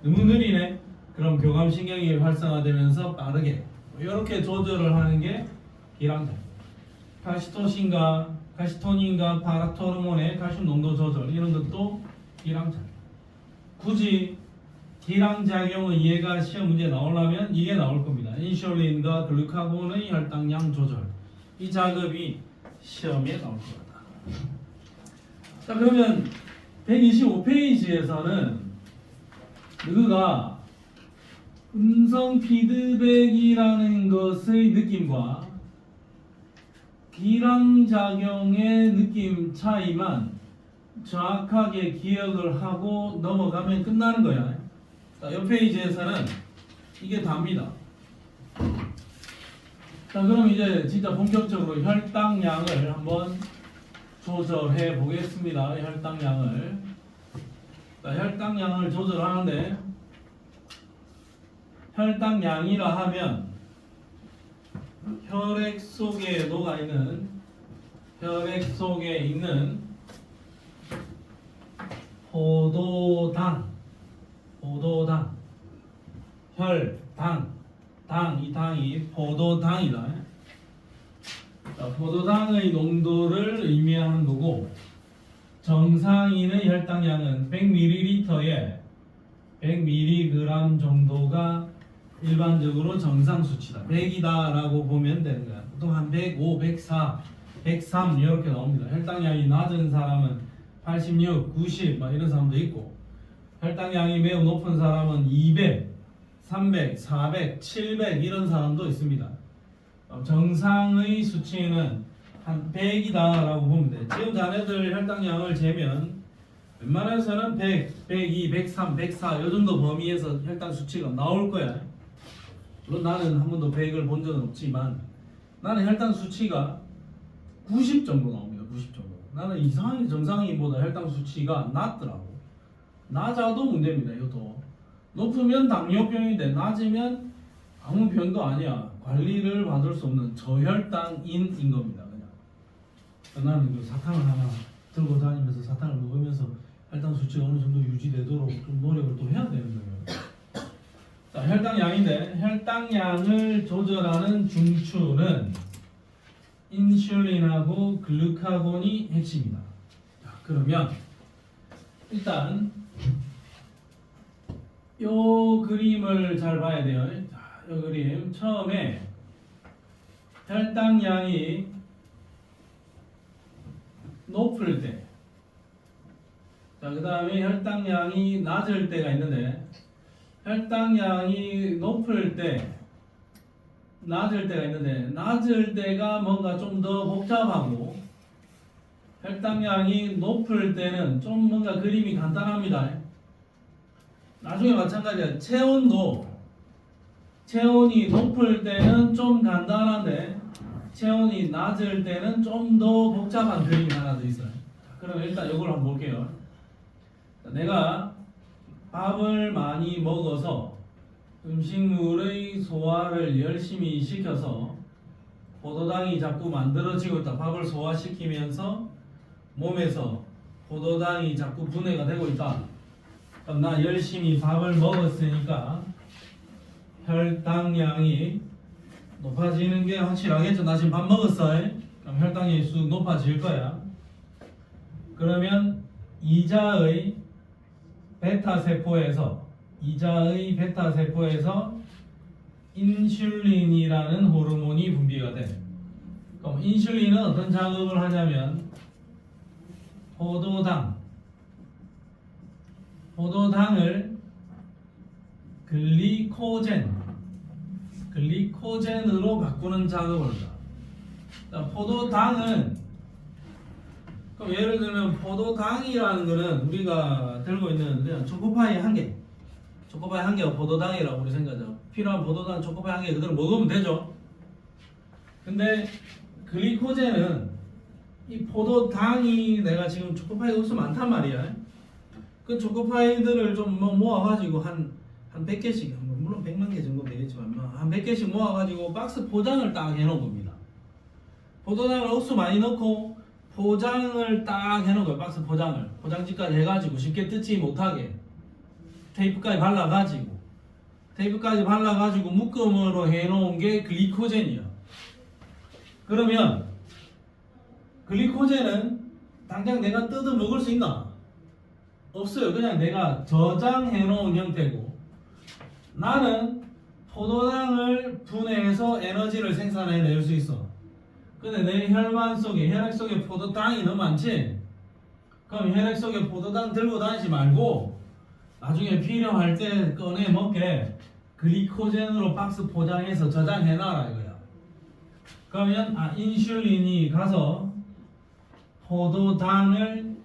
너무 느리네. 그럼 교감신경이 활성화되면서 빠르게. 이렇게 조절을 하는 게 기량작용. 카시토닌과 파라토르몬의 칼슘 농도 조절, 이런 것도 기량작용. 굳이 기량작용의 이해가 시험 문제 나오려면 이게 나올 겁니다. 인슐린과 글루카곤의 혈당량 조절. 이 작업이 시험에 나올 겁니다. 자, 그러면 125페이지에서는 너가 음성 피드백이라는 것의 느낌과 기량작용의 느낌 차이만 정확하게 기억을 하고 넘어가면 끝나는 거야. 자, 옆 페이지에서는 이게 답니다. 자, 그럼 이제 진짜 본격적으로 혈당량을 한번 조절해 보겠습니다. 혈당량을. 자, 혈당량을 조절하는데, 혈당량이라 하면 혈액 속에 있는 포도당, 혈당, 이 당이 포도당이다. 자, 포도당의 농도를 의미하는 거고, 정상인의 혈당량은 100ml에 100mg 정도가 일반적으로 정상 수치다. 100이다라고 보면 되는 거야. 보통 한 105, 104, 103 이렇게 나옵니다. 혈당량이 낮은 사람은 86, 90 막 이런 사람도 있고, 혈당량이 매우 높은 사람은 200, 300, 400, 700 이런 사람도 있습니다. 정상의 수치는 한 100이다라고 보면 돼. 지금 자네들 혈당량을 재면 웬만해서는 100, 102, 103, 104 이 정도 범위에서 혈당 수치가 나올 거야. 물론 나는 한 번도 100을 본 적은 없지만 나는 혈당 수치가 90 정도 나옵니다. 90 정도. 나는 이상하게 정상인보다 혈당 수치가 낮더라고. 낮아도 문제입니다. 이것도. 높으면 당뇨병인데 낮으면 아무 병도 아니야. 관리를 받을 수 없는 저혈당인인 겁니다. 그냥. 나는 그 사탕을 하나 들고 다니면서 사탕을 먹으면서 혈당 수치가 어느 정도 유지되도록 좀 노력을 또 해야 되는 거예요. 자, 혈당량인데, 혈당량을 조절하는 중추는 인슐린하고 글루카곤이 핵심이다. 자, 그러면 일단 요 그림을 잘 봐야 돼요. 자, 요 그림 처음에 혈당량이 높을 때, 자, 그 다음에 혈당량이 낮을 때가 있는데, 혈당량이 높을 때, 낮을 때가 있는데, 낮을 때가 뭔가 좀 더 복잡하고, 혈당량이 높을 때는 좀 뭔가 그림이 간단합니다. 나중에 마찬가지야. 체온이 높을 때는 좀 간단한데, 체온이 낮을 때는 좀 더 복잡한 그림이 하나 더 있어요. 그럼 일단 이걸 한번 볼게요. 내가 밥을 많이 먹어서 음식물의 소화를 열심히 시켜서 포도당이 자꾸 만들어지고 있다. 밥을 소화시키면서 몸에서 포도당이 자꾸 분해가 되고 있다. 그럼 나 열심히 밥을 먹었으니까 혈당량이 높아지는 게 확실하겠죠. 나 지금 밥 먹었어. 그럼 혈당이 쑥 높아질 거야. 그러면 이자의 베타 세포에서 인슐린이라는 호르몬이 분비가 돼. 그럼 인슐린은 어떤 작업을 하냐면 포도당을 글리코젠으로 바꾸는 작업을 한다. 자, 포도당은, 그럼 예를 들면 포도당이라는 거는 우리가 들고 있는 그냥 초코파이 한 개가 포도당이라고 우리 생각하죠. 필요한 포도당 초코파이 한 개 그대로 먹으면 되죠. 근데 글리코젠은 이 포도당이 내가 지금 초코파이 흡수 많단 말이야. 그 초코파이들을 좀 모아가지고 한 100개씩, 물론 100만 개 정도 되겠지만 한 100개씩 모아가지고 박스 포장을 딱 해놓은 겁니다. 포도당을 흡수 많이 넣고 포장을 딱 해놓은 거예요. 박스 포장을 포장지까지 해가지고 쉽게 뜯지 못하게 테이프까지 발라가지고 묶음으로 해놓은 게 글리코젠이야. 그러면 글리코젠은 당장 내가 뜯어 먹을 수 있나? 없어요. 그냥 내가 저장해 놓은 형태고, 나는 포도당을 분해해서 에너지를 생산해낼 수 있어. 근데 내 혈관 속에, 혈액 속에 포도당이 너무 많지? 그럼 혈액 속에 포도당 들고 다니지 말고 나중에 필요할 때 꺼내 먹게 글리코젠으로 박스 포장해서 저장해놔라 이거야. 그러면 인슐린이 가서 포도당을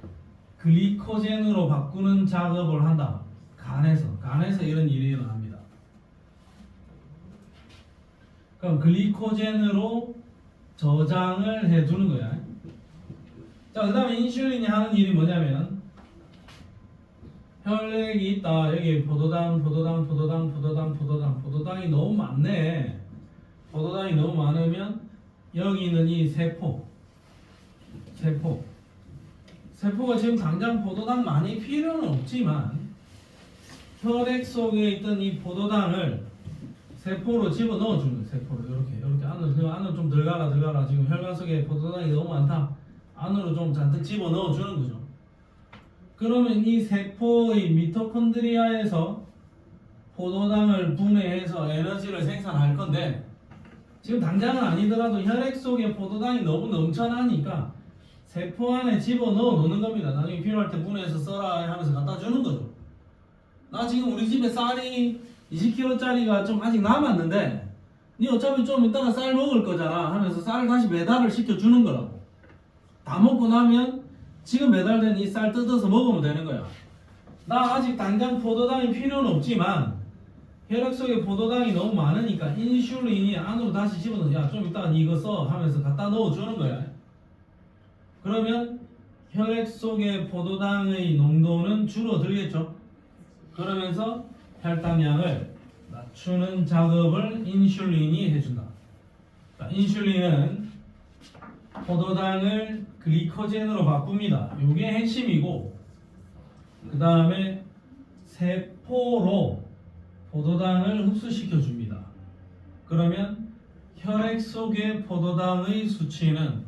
글리코젠으로 바꾸는 작업을 한다. 간에서 이런 일이 일어납니다. 그럼 글리코젠으로 저장을 해두는 거야. 자, 그 다음에 인슐린이 하는 일이 뭐냐면, 혈액이 있다. 여기 포도당이 너무 많네. 포도당이 너무 많으면 여기 있는 이 세포가 지금 당장 포도당 많이 필요는 없지만 혈액 속에 있던 이 포도당을 세포로 집어 넣어주는 거예요. 세포로 이렇게 안으로 좀 들어가라. 지금 혈관 속에 포도당이 너무 많다. 안으로 좀 잔뜩 집어 넣어주는 거죠. 그러면 이 세포의 미토콘드리아에서 포도당을 분해해서 에너지를 생산할 건데, 지금 당장은 아니더라도 혈액 속에 포도당이 너무 넘쳐나니까 세포 안에 집어넣어 놓는 겁니다. 나중에 필요할 때 분해해서 써라 하면서 갖다 주는 거죠. 나 지금 우리 집에 쌀이 20kg짜리가 좀 아직 남았는데 니 어차피 좀 이따가 쌀 먹을 거잖아 하면서 쌀 다시 배달을 시켜주는 거라고. 다 먹고 나면 지금 배달된 이 쌀 뜯어서 먹으면 되는 거야. 나 아직 당장 포도당이 필요는 없지만 혈액 속에 포도당이 너무 많으니까 인슐린이 안으로 다시 집어넣어. 야, 좀 이따가 니 이거 써 하면서 갖다 넣어주는 거야. 그러면 혈액 속의 포도당의 농도는 줄어들겠죠. 그러면서 혈당량을 낮추는 작업을 인슐린이 해준다. 자, 인슐린은 포도당을 글리코젠으로 바꿉니다. 이게 핵심이고, 그 다음에 세포로 포도당을 흡수시켜 줍니다. 그러면 혈액 속의 포도당의 수치는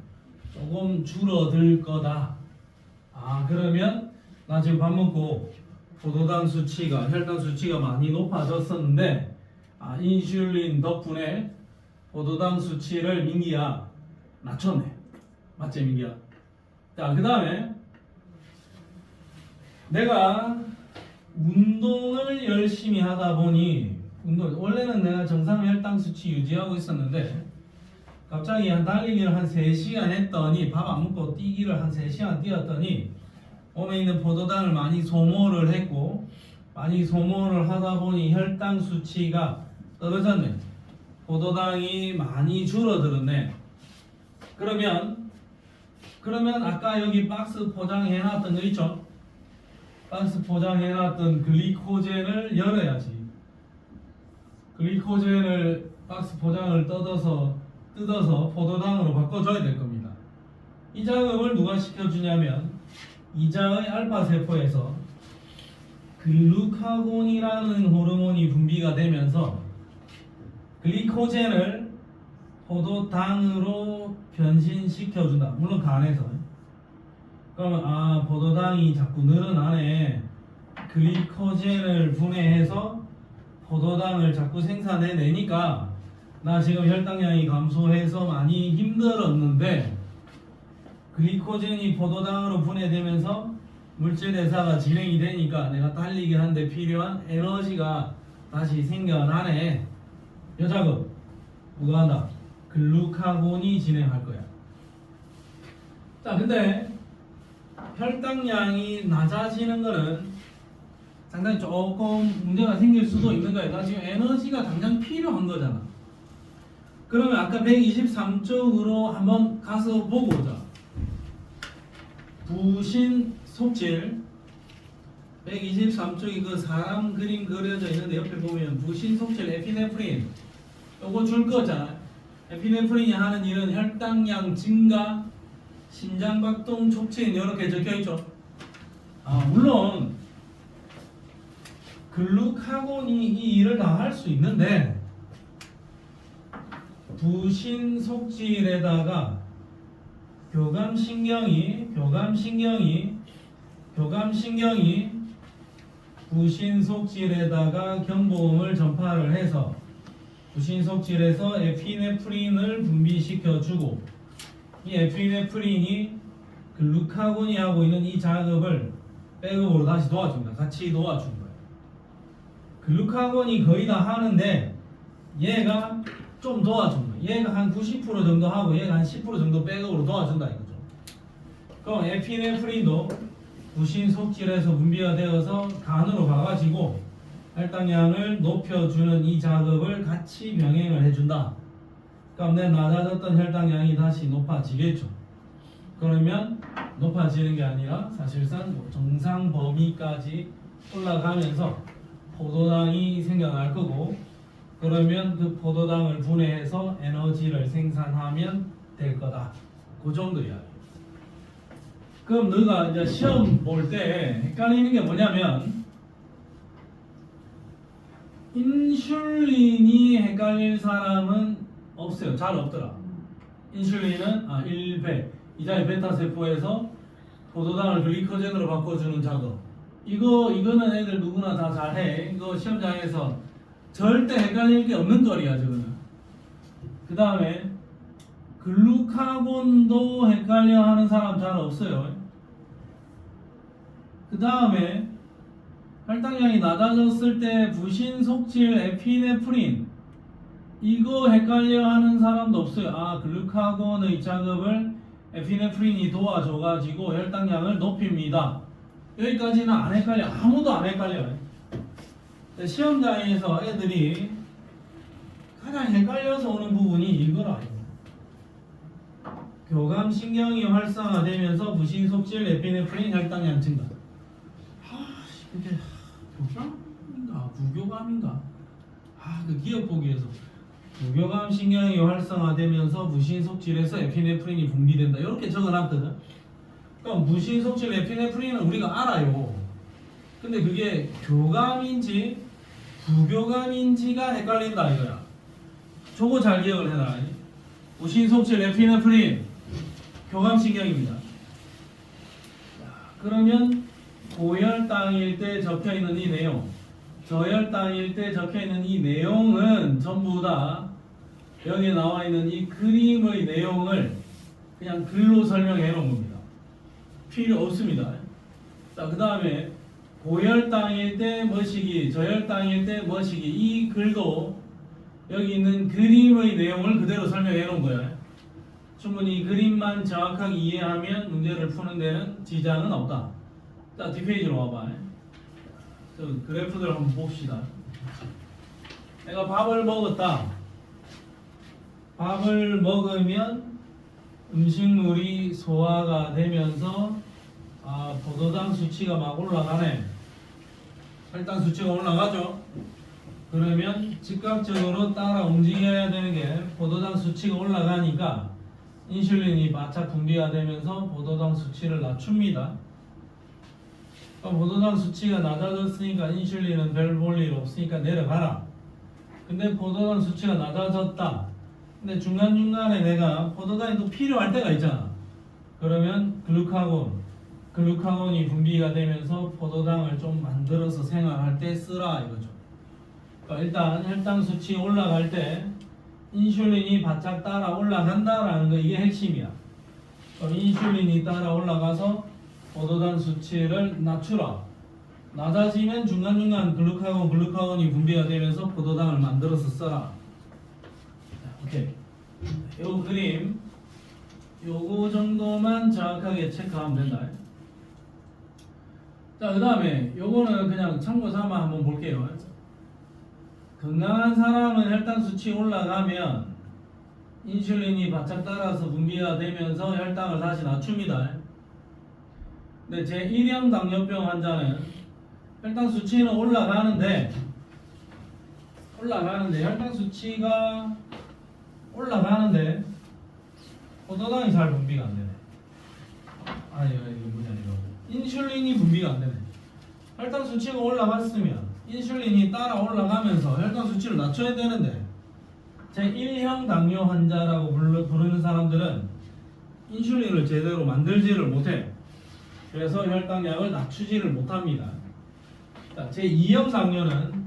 조금 줄어들 거다. 그러면 나 지금 밥 먹고 포도당 수치가, 혈당 수치가 많이 높아졌었는데 인슐린 덕분에 포도당 수치를 민기야 낮췄네. 맞지, 민기야? 자, 그 다음에 내가 운동을 열심히 하다 보니, 원래는 내가 정상 혈당 수치 유지하고 있었는데 갑자기 달리기를 한 3시간 했더니, 밥 안 먹고 뛰기를 한 3시간 뛰었더니 몸에 있는 포도당을 많이 소모를 했고, 많이 소모를 하다 보니 혈당 수치가 떨어졌네. 포도당이 많이 줄어들었네. 그러면 아까 여기 박스 포장해놨던 거 있죠? 박스 포장해놨던 글리코젠을 열어야지. 글리코젠을 박스 포장을 뜯어서 포도당으로 바꿔줘야 될 겁니다. 이 작업을 누가 시켜주냐면 이자의 알파 세포에서 글루카곤이라는 호르몬이 분비가 되면서 글리코젠을 포도당으로 변신시켜준다. 물론 간에서. 그러면 포도당이 자꾸 늘어나네. 글리코젠을 분해해서 포도당을 자꾸 생산해내니까 나 지금 혈당량이 감소해서 많이 힘들었는데, 글리코젠이 포도당으로 분해되면서 물질 대사가 진행이 되니까 내가 달리기 하는데 필요한 에너지가 다시 생겨나네. 이 작업 누가 한다? 글루카곤이 진행할 거야. 자, 근데 혈당량이 낮아지는 거는 상당히 조금 문제가 생길 수도 있는 거야. 나 지금 에너지가 당장 필요한 거잖아. 그러면 아까 123쪽으로 한번 가서 보고 오자. 부신 속질 123쪽에 그 사람 그림 그려져 있는데 옆에 보면 부신 속질 에피네프린 요거 줄 거잖아. 에피네프린이 하는 일은 혈당량 증가, 심장박동 촉진 이렇게 적혀있죠. 물론 글루카곤이 이 일을 다 할 수 있는데 부신 속질에다가 교감신경이 부신 속질에다가 경보음을 전파를 해서 부신 속질에서 에피네프린을 분비시켜주고 이 에피네프린이 글루카곤이 하고 있는 이 작업을 백업으로 다시 도와줍니다. 같이 도와준 거예요. 글루카곤이 거의 다 하는데 얘가 좀 도와준 거예요. 얘가 한 90% 정도 하고 얘가 한 10% 정도 백업으로 도와준다 이거죠. 그럼 에피네프린도 부신 속질에서 분비가 되어서 간으로 가가지고 혈당량을 높여주는 이 작업을 같이 병행을 해준다. 그럼 내 낮아졌던 혈당량이 다시 높아지겠죠. 그러면 높아지는 게 아니라 사실상 정상 범위까지 올라가면서 포도당이 생겨날 거고, 그러면 그 포도당을 분해해서 에너지를 생산하면 될 거다. 그 정도 이야기. 그럼 너가 이제 시험 볼 때 헷갈리는 게 뭐냐면 인슐린이 헷갈릴 사람은 없어요. 잘 없더라. 인슐린은 1배 이자의 베타 세포에서 포도당을 글리코젠으로 바꿔주는 작업. 이거는 애들 누구나 다 잘해. 이거 시험장에서 절대 헷갈릴 게 없는 거리야 저거는. 그 다음에 글루카곤도 헷갈려 하는 사람 잘 없어요. 그 다음에 혈당량이 낮아졌을 때 부신 속질 에피네프린 이거 헷갈려 하는 사람도 없어요. 글루카곤의 작업을 에피네프린이 도와줘가지고 혈당량을 높입니다. 여기까지는 안 헷갈려. 아무도 안 헷갈려요. 시험장에서 애들이 가장 헷갈려서 오는 부분이 이거라. 교감신경이 활성화되면서 부신 속질 에피네프린 혈당량 증가. 이게 교감인가 부교감인가? 그 기억 보기에서 부교감 신경이 활성화되면서 부신 속질에서 에피네프린이 분비된다. 이렇게 적어놨거든. 그럼 부신 속질 에피네프린은 우리가 알아요. 근데 그게 교감인지 부교감인지가 헷갈린다 이거야. 저거 잘 기억을 해놔. 부신 속질 에피네프린 교감신경입니다. 그러면 고혈당일 때 적혀있는 이 내용, 저혈당일 때 적혀있는 이 내용은 전부 다 여기에 나와있는 이 그림의 내용을 그냥 글로 설명해 놓은 겁니다. 필요 없습니다. 자, 그 다음에 고혈당일 때 뭐시기, 저혈당일 때 뭐시기, 이 글도 여기 있는 그림의 내용을 그대로 설명해 놓은 거예요. 충분히 그림만 정확하게 이해하면 문제를 푸는 데는 지장은 없다. 자, 뒷페이지로 와봐. 저 그래프들 한번 봅시다. 내가 밥을 먹었다. 밥을 먹으면 음식물이 소화가 되면서 포도당 수치가 막 올라가네. 혈당 수치가 올라가죠. 그러면 즉각적으로 따라 움직여야 되는 게 포도당 수치가 올라가니까 인슐린이 바짝 분비가 되면서 포도당 수치를 낮춥니다. 포도당 수치가 낮아졌으니까 인슐린은 별 볼 일 없으니까 내려가라. 근데 포도당 수치가 낮아졌다. 근데 중간중간에 내가 포도당이 또 필요할 때가 있잖아. 그러면 글루카곤이 분비가 되면서 포도당을 좀 만들어서 생활할 때 쓰라 이거죠. 그러니까 일단 혈당 수치 올라갈 때 인슐린이 바짝 따라 올라간다라는 거, 이게 핵심이야. 그럼 인슐린이 따라 올라가서 포도당 수치를 낮추라. 낮아지면 중간중간 글루카곤이 분비가 되면서 포도당을 만들어서 써라. 오케이. 요 그림 요거 정도만 정확하게 체크하면 된다. 자, 그 다음에 요거는 그냥 참고 삼아 한번 볼게요. 건강한 사람은 혈당 수치 올라가면 인슐린이 바짝 따라서 분비가 되면서 혈당을 다시 낮춥니다. 근데 제1형 당뇨병 환자는 혈당 수치는 올라가는데 혈당 수치가 올라가는데 포도당이 잘 분비가 안 되네. 이거 뭐냐 이거. 인슐린이 분비가 안 되네. 혈당 수치가 올라갔으면 인슐린이 따라 올라가면서 혈당 수치를 낮춰야 되는데 제1형 당뇨 환자라고 부르는 사람들은 인슐린을 제대로 만들지를 못해. 그래서 혈당약을 낮추지를 못합니다. 제2형 당뇨는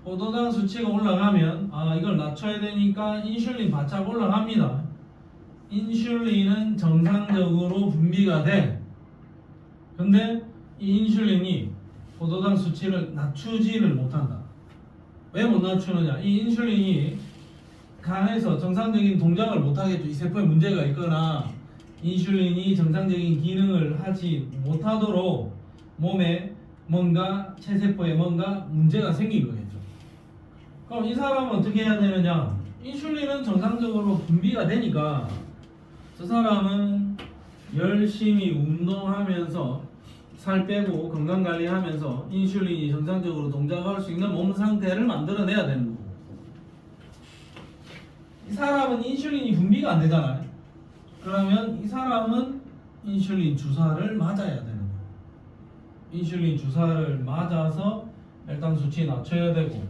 포도당 수치가 올라가면 이걸 낮춰야 되니까 인슐린 바짝 올라갑니다. 인슐린은 정상적으로 분비가 돼. 근데 이 인슐린이 포도당 수치를 낮추지를 못한다. 왜 못 낮추느냐? 이 인슐린이 간에서 정상적인 동작을 못하겠죠. 이 세포에 문제가 있거나 인슐린이 정상적인 기능을 하지 못하도록 몸에 뭔가 체세포에 뭔가 문제가 생긴 거겠죠. 그럼 이 사람은 어떻게 해야 되느냐? 인슐린은 정상적으로 분비가 되니까 저 사람은 열심히 운동하면서 살 빼고 건강관리하면서 인슐린이 정상적으로 동작할 수 있는 몸 상태를 만들어내야 되는 거고, 이 사람은 인슐린이 분비가 안 되잖아요. 그러면 이 사람은 인슐린 주사를 맞아야 되는 거예요. 인슐린 주사를 맞아서 혈당 수치 낮춰야 되고,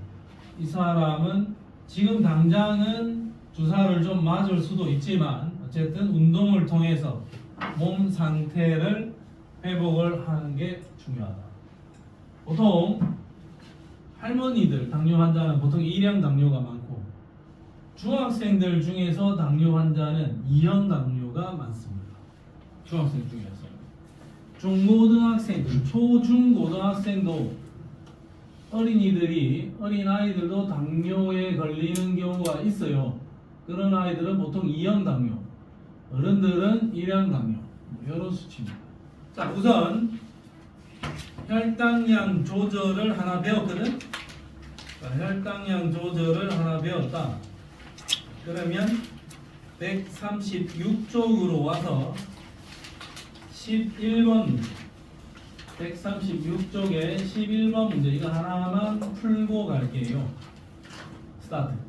이 사람은 지금 당장은 주사를 좀 맞을 수도 있지만 어쨌든 운동을 통해서 몸 상태를 회복을 하는 게 중요하다. 보통 할머니들 당뇨 환자는 보통 1형 당뇨가 많고, 중학생들 중에서 당뇨 환자는 2형 당뇨가 많습니다. 중학생 중에서. 중고등학생들, 초중고등학생도 어린아이들도 당뇨에 걸리는 경우가 있어요. 그런 아이들은 보통 2형 당뇨, 어른들은 1형 당뇨, 이런 수치입니다. 자, 우선 혈당량 조절을 하나 배웠거든. 자, 혈당량 조절을 하나 배웠다. 그러면 136쪽으로 와서 11번 문제, 136쪽에 11번 문제 이거 하나만 풀고 갈게요. 스타트.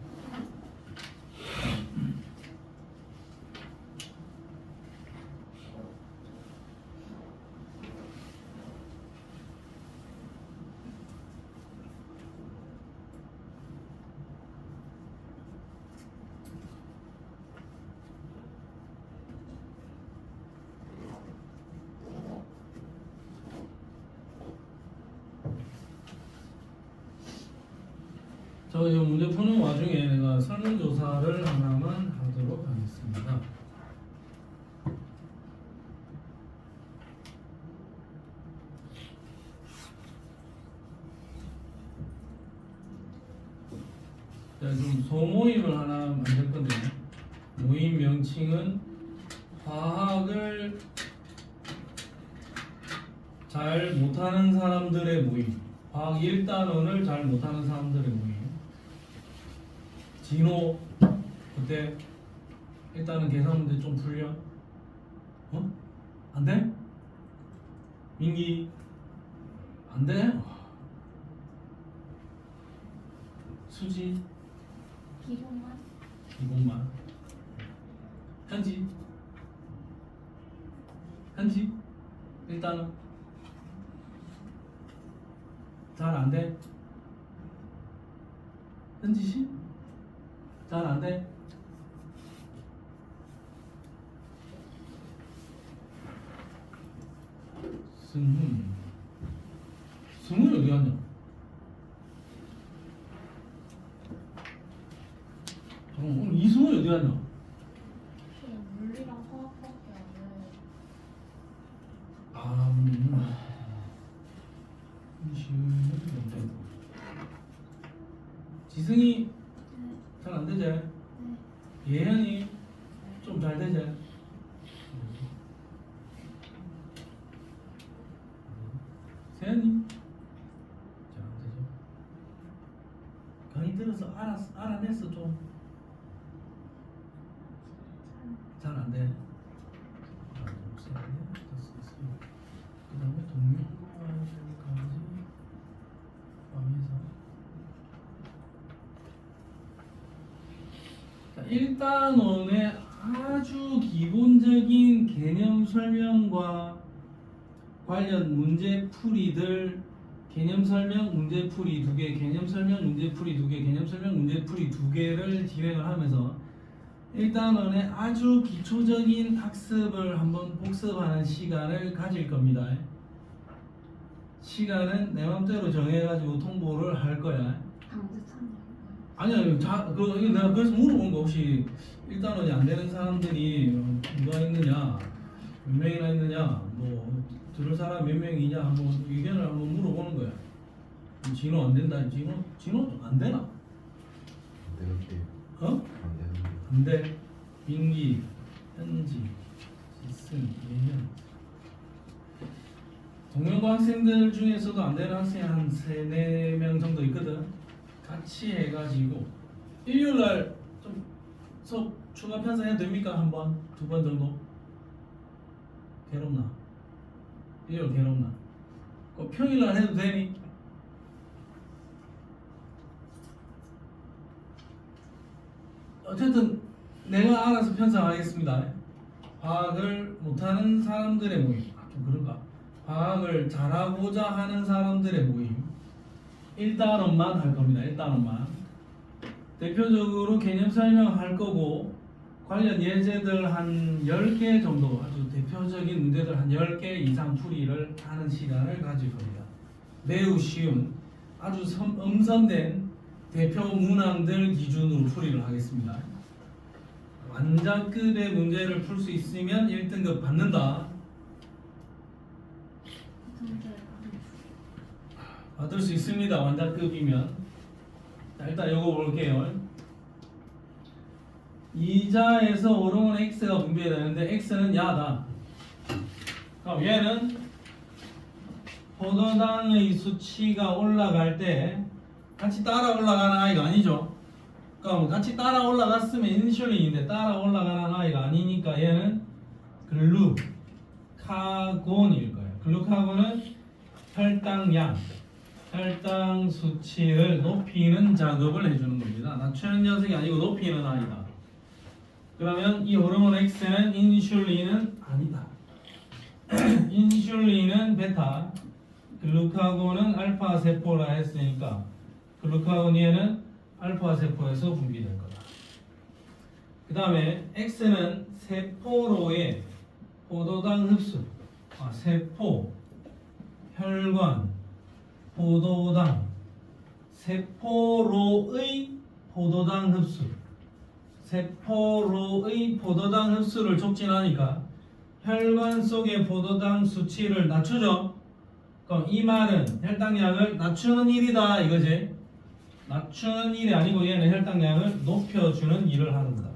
이 문제 푸는 와중에 내가 설문조사를 하나만 하도록 하겠습니다. 자, 지금 소모임을 하나 만들 건데, 모임 명칭은 화학을 잘 못하는 사람들의 모임, 화학 1단원을 잘 못하는 사람들의 모임. 진호, 그때 일단은 계산 문제 좀 풀려? 안 돼? 민기, 안 돼? 수지, 기본만. 현지, 일단은 잘 안 돼? 현지 씨? 잘 안 돼? 승훈이 어디 갔냐? 오늘 이승훈이 어디 갔냐? 물리랑 화학밖에 안 해. 지승이 잘 안 되지? 예현이 좀 잘 되지? 세연이 잘 안 되죠? 강의 들어서 알아냈어 좀? 잘 안 돼? 그 다음에 동명과제까지 포함해서 자, 1단원의 아주 기본적인 개념 설명과 관련 문제 풀이들 개념 설명 문제 풀이 2개, 개념 설명 문제 풀이 2개, 개념 설명 문제 풀이 2개를 진행을 하면서 1단원의 아주 기초적인 학습을 한번 복습하는 시간을 가질 겁니다. 시간은 내 맘대로 정해가지고 통보를 할 거야. 강제 참여. 아니요, 내가 그래서 물어본 거 혹시 1단원이 안 되는 사람들이 누가 있느냐, 몇 명이나 있느냐, 뭐 들을 사람 몇 명이냐 한번 의견을 한번 물어보는 거야. 진호 안 된다, 진호 안 되나? 안 되는데. 어? 안 되는데. 안 돼. 민기, 현지, 지승, 예현. 동명과 학생들 중에서도 안 되는 학생이 한 3-4명 정도 있거든. 같이 해가지고 일요일날 좀 수업 추가 편성해도 됩니까? 한 번? 2번 정도? 괴롭나? 일요일 괴롭나? 그 평일날 해도 되니? 어쨌든 내가 알아서 편성하겠습니다. 과학을 못하는 사람들의 모임. 좀 그런가? 과학을 잘하고자 하는 사람들의 모임. 1단원만 할 겁니다. 1단원만. 대표적으로 개념 설명할 거고 관련 예제들 한 10개 정도 아주 대표적인 문제들 한 10개 이상 풀이를 하는 시간을 가질 겁니다. 매우 쉬운 아주 엄선된 대표 문항들 기준으로 풀이를 하겠습니다. 완자급의 문제를 풀 수 있으면 1등급 받는다. 받을 수 있습니다. 완자급이면. 자, 일단 요거 볼게요. 이자에서 오름은 x가 분배되는데 x는 야다. 그럼 얘는 포도당의 수치가 올라갈 때 같이 따라 올라가는 아이가 아니죠. 그럼 같이 따라 올라갔으면 인슐린인데 따라 올라가는 아이가 아니니까 얘는 글루카곤일 거예요. 글루카곤은 혈당량, 혈당 수치를 높이는 작업을 해주는 겁니다. 낮추는 녀석이 아니고 높이는 아이다. 그러면 이 호르몬 X는 인슐린은 아니다. 인슐린은 베타, 글루카곤은 알파 세포라 했으니까 글루카곤이에는 알파 세포에서 분비될 거다. 그 다음에 X는 세포로의 포도당 흡수, 세포, 혈관, 포도당, 세포로의 포도당 흡수, 세포로의 포도당 흡수를 촉진하니까 혈관 속의 포도당 수치를 낮추죠. 그럼 이 말은 혈당량을 낮추는 일이다 이거지. 낮추는 일이 아니고 얘는 혈당량을 높여주는 일을 하는 거다.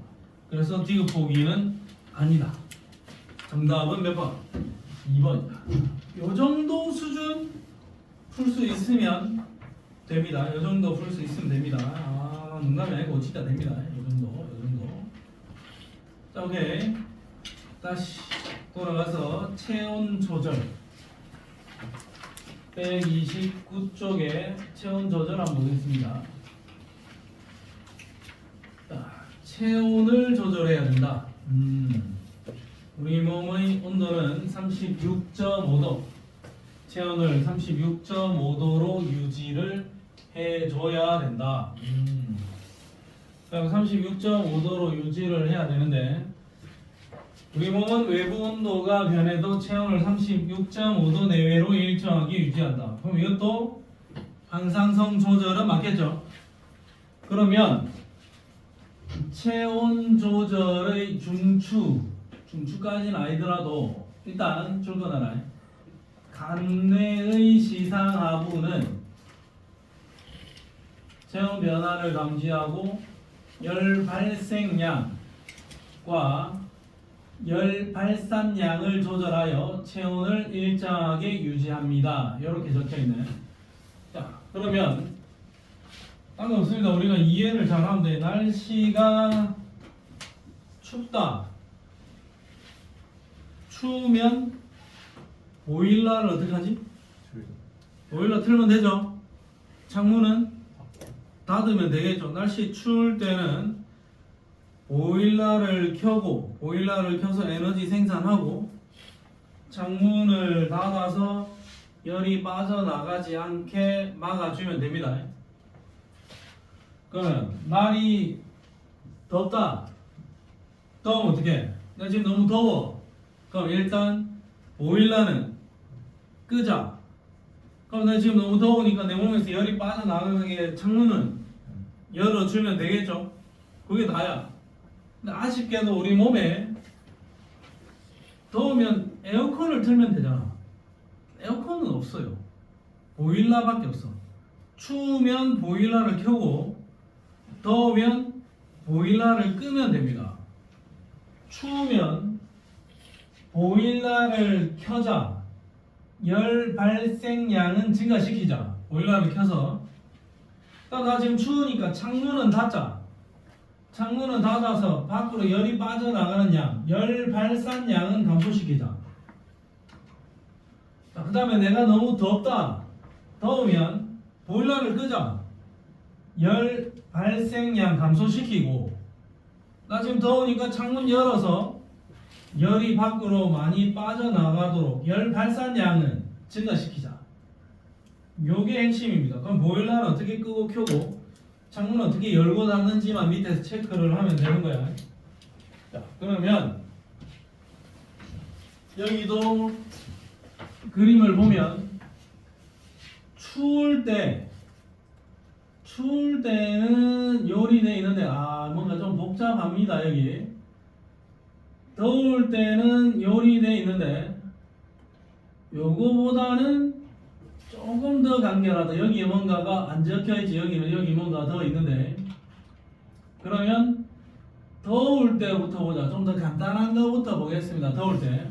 그래서 디귿 보기는 아니다. 정답은 몇 번? 2번이다. 요 정도 수준 풀 수 있으면 됩니다. 요 정도 풀 수 있으면 됩니다. 농담이 아니고 진짜 됩니다. 요 정도. 자, 오케이. 다시 돌아가서 체온 조절. 129쪽에 체온 조절 한번 보겠습니다. 자, 체온을 조절해야 된다. 우리 몸의 온도는 36.5도. 체온을 36.5도로 유지를 해줘야 된다. 그럼 36.5도로 유지를 해야 되는데 우리 몸은 외부 온도가 변해도 체온을 36.5도 내외로 일정하게 유지한다. 그럼 이것도 항상성 조절은 맞겠죠? 그러면 체온 조절의 중추까지는 아니더라도 일단 출근하라. 간뇌의 시상하부는 체온 변화를 감지하고 열 발생량과 열 발산량을 조절하여 체온을 일정하게 유지합니다. 이렇게 적혀있네. 자, 그러면 딴 거 없습니다. 우리가 이해를 잘하면 돼. 날씨가 춥다. 추우면 보일러를 어떻게 하지? 보일러 틀면 되죠? 창문은 닫으면 되겠죠? 날씨 추울 때는 보일러를 켜고 보일러를 켜서 에너지 생산하고 창문을 닫아서 열이 빠져나가지 않게 막아주면 됩니다. 그러면 날이 덥다. 더우면 어떡해? 나 지금 너무 더워. 그럼 일단 보일러는 끄자. 그럼 나 지금 너무 더우니까 내 몸에서 열이 빠져나가게 창문은 열어주면 되겠죠? 그게 다야. 근데 아쉽게도 우리 몸에 더우면 에어컨을 틀면 되잖아. 에어컨은 없어요. 보일러밖에 없어. 추우면 보일러를 켜고 더우면 보일러를 끄면 됩니다. 추우면 보일러를 켜자. 열 발생량은 증가시키자. 보일러를 켜서. 나 지금 추우니까 창문은 닫자. 창문은 닫아서 밖으로 열이 빠져나가는 양, 열 발산량은 감소시키자. 그 다음에 내가 너무 덥다. 더우면 보일러를 끄자. 열 발생량 감소시키고, 나 지금 더우니까 창문 열어서 열이 밖으로 많이 빠져나가도록 열 발산량은 증가시키자. 요게 핵심입니다. 그럼 보일러는 어떻게 끄고 켜고 창문은 어떻게 열고 닫는지만 밑에서 체크를 하면 되는 거야. 자, 그러면 여기도 그림을 보면 추울 때는 요리되어 있는데 뭔가 좀 복잡합니다. 여기 더울 때는 요리되어 있는데 요거보다는 조금 더 간결하다. 여기에 뭔가가 안 적혀있지. 여기 뭔가 더 있는데, 그러면 더울 때부터 보자. 좀 더 간단한 거부터 보겠습니다. 더울 때.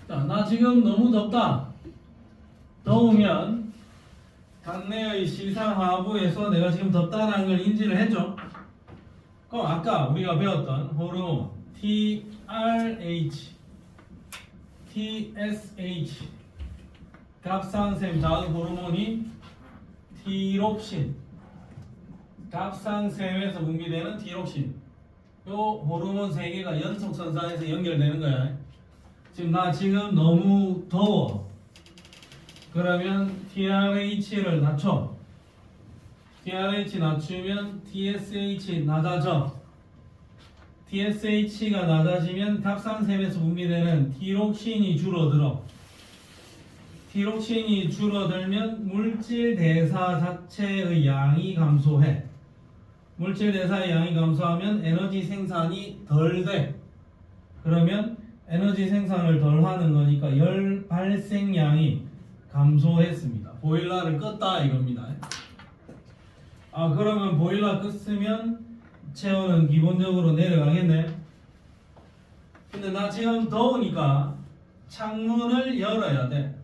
자, 나 지금 너무 덥다. 더우면 간내의 시상하부에서 내가 지금 덥다라는 걸 인지를 했죠. 그럼 아까 우리가 배웠던 호르몬 TRH, TSH, 갑상샘 자극 호르몬이 티록신, 갑상샘에서 분비되는 티록신, 요 호르몬 세 개가 연속선상에서 연결되는 거야. 지금 나 지금 너무 더워. 그러면 TRH를 낮춰. TRH 낮추면 TSH 낮아져. TSH가 낮아지면 갑상샘에서 분비되는 티록신이 줄어들어. 티록신이 줄어들면 물질 대사 자체의 양이 감소해. 물질 대사의 양이 감소하면 에너지 생산이 덜 돼. 그러면 에너지 생산을 덜 하는 거니까 열 발생량이 감소했습니다. 보일러를 껐다 이겁니다. 그러면 보일러 껐으면 체온은 기본적으로 내려가겠네. 근데 나 지금 더우니까 창문을 열어야 돼.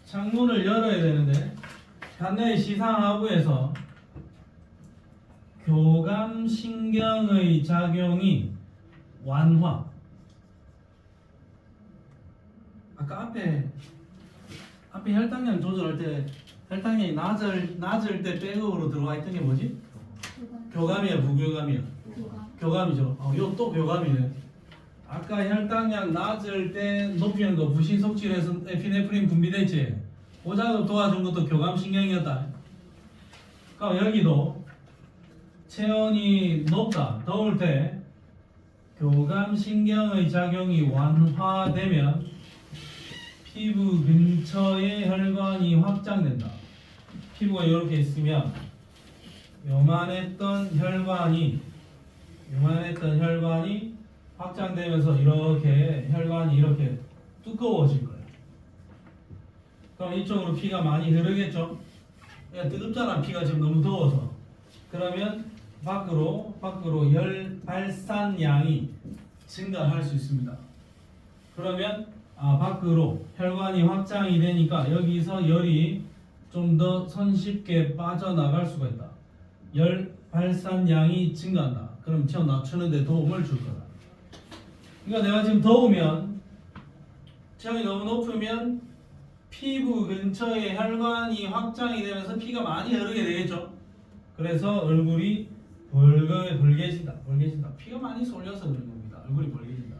창문을 열어야 되는데 간내의 시상하부에서 교감신경의 작용이 완화. 아까 앞에 혈당량 조절할 때 혈당량이 낮을 때 백업으로 들어와 있던 게 뭐지? 교감이야, 부교감이야? 교감이죠. 이거 또 교감이네. 아까 혈당량 낮을 때 높이는 거 부신속질에서 에피네프린 분비됐지. 그 작업 도와준 것도 교감신경이었다. 그럼 여기도 체온이 높다, 더울 때 교감신경의 작용이 완화되면 피부 근처의 혈관이 확장된다. 피부가 이렇게 있으면 요만했던 혈관이 확장되면서 이렇게 혈관이 이렇게 두꺼워질 거예요. 그럼 이쪽으로 피가 많이 흐르겠죠? 뜨겁잖아. 피가 지금 너무 더워서. 그러면 밖으로 열 발산량이 증가할 수 있습니다. 그러면 밖으로 혈관이 확장이 되니까 여기서 열이 좀 더 손쉽게 빠져나갈 수가 있다. 열 발산량이 증가한다. 그럼 체온 낮추는 데 도움을 줄 거다. 그러니까 내가 지금 더우면 체온이 너무 높으면 피부 근처에 혈관이 확장이 되면서 피가 많이 흐르게 되겠죠. 그래서 얼굴이 벌개진다. 피가 많이 쏠려서 그런 겁니다. 얼굴이 벌개진다.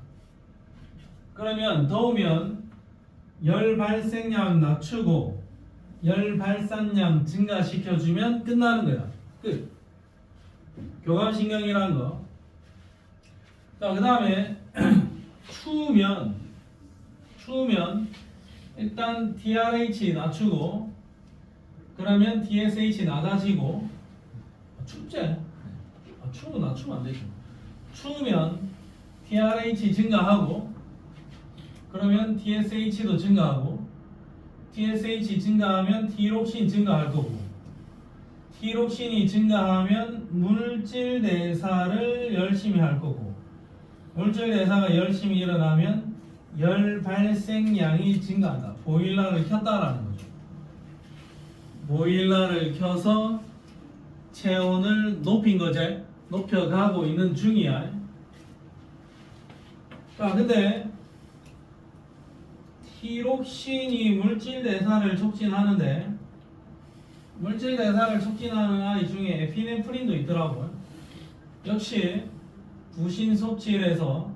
그러면 더우면 열 발생량 낮추고 열 발산량 증가시켜주면 끝나는 거야. 끝. 교감신경이라는 거. 자, 그 다음에 추우면 일단 TRH 낮추고 그러면 TSH 낮아지고 춥지? 추우면 낮추면 안 되죠. 추우면 TRH 증가하고 그러면 TSH도 증가하고 TSH 증가하면 T록신 증가할 거고 T록신이 증가하면 물질 대사를 열심히 할 거고 물질 대사가 열심히 일어나면 열 발생량이 증가한다. 보일러를 켰다라는 거죠. 보일러를 켜서 체온을 높인 거지. 높여가고 있는 중이야. 자, 근데 티록신이 물질 대사를 촉진하는데 물질 대사를 촉진하는 아이 중에 에피네프린도 있더라고요. 역시 부신 섭취에서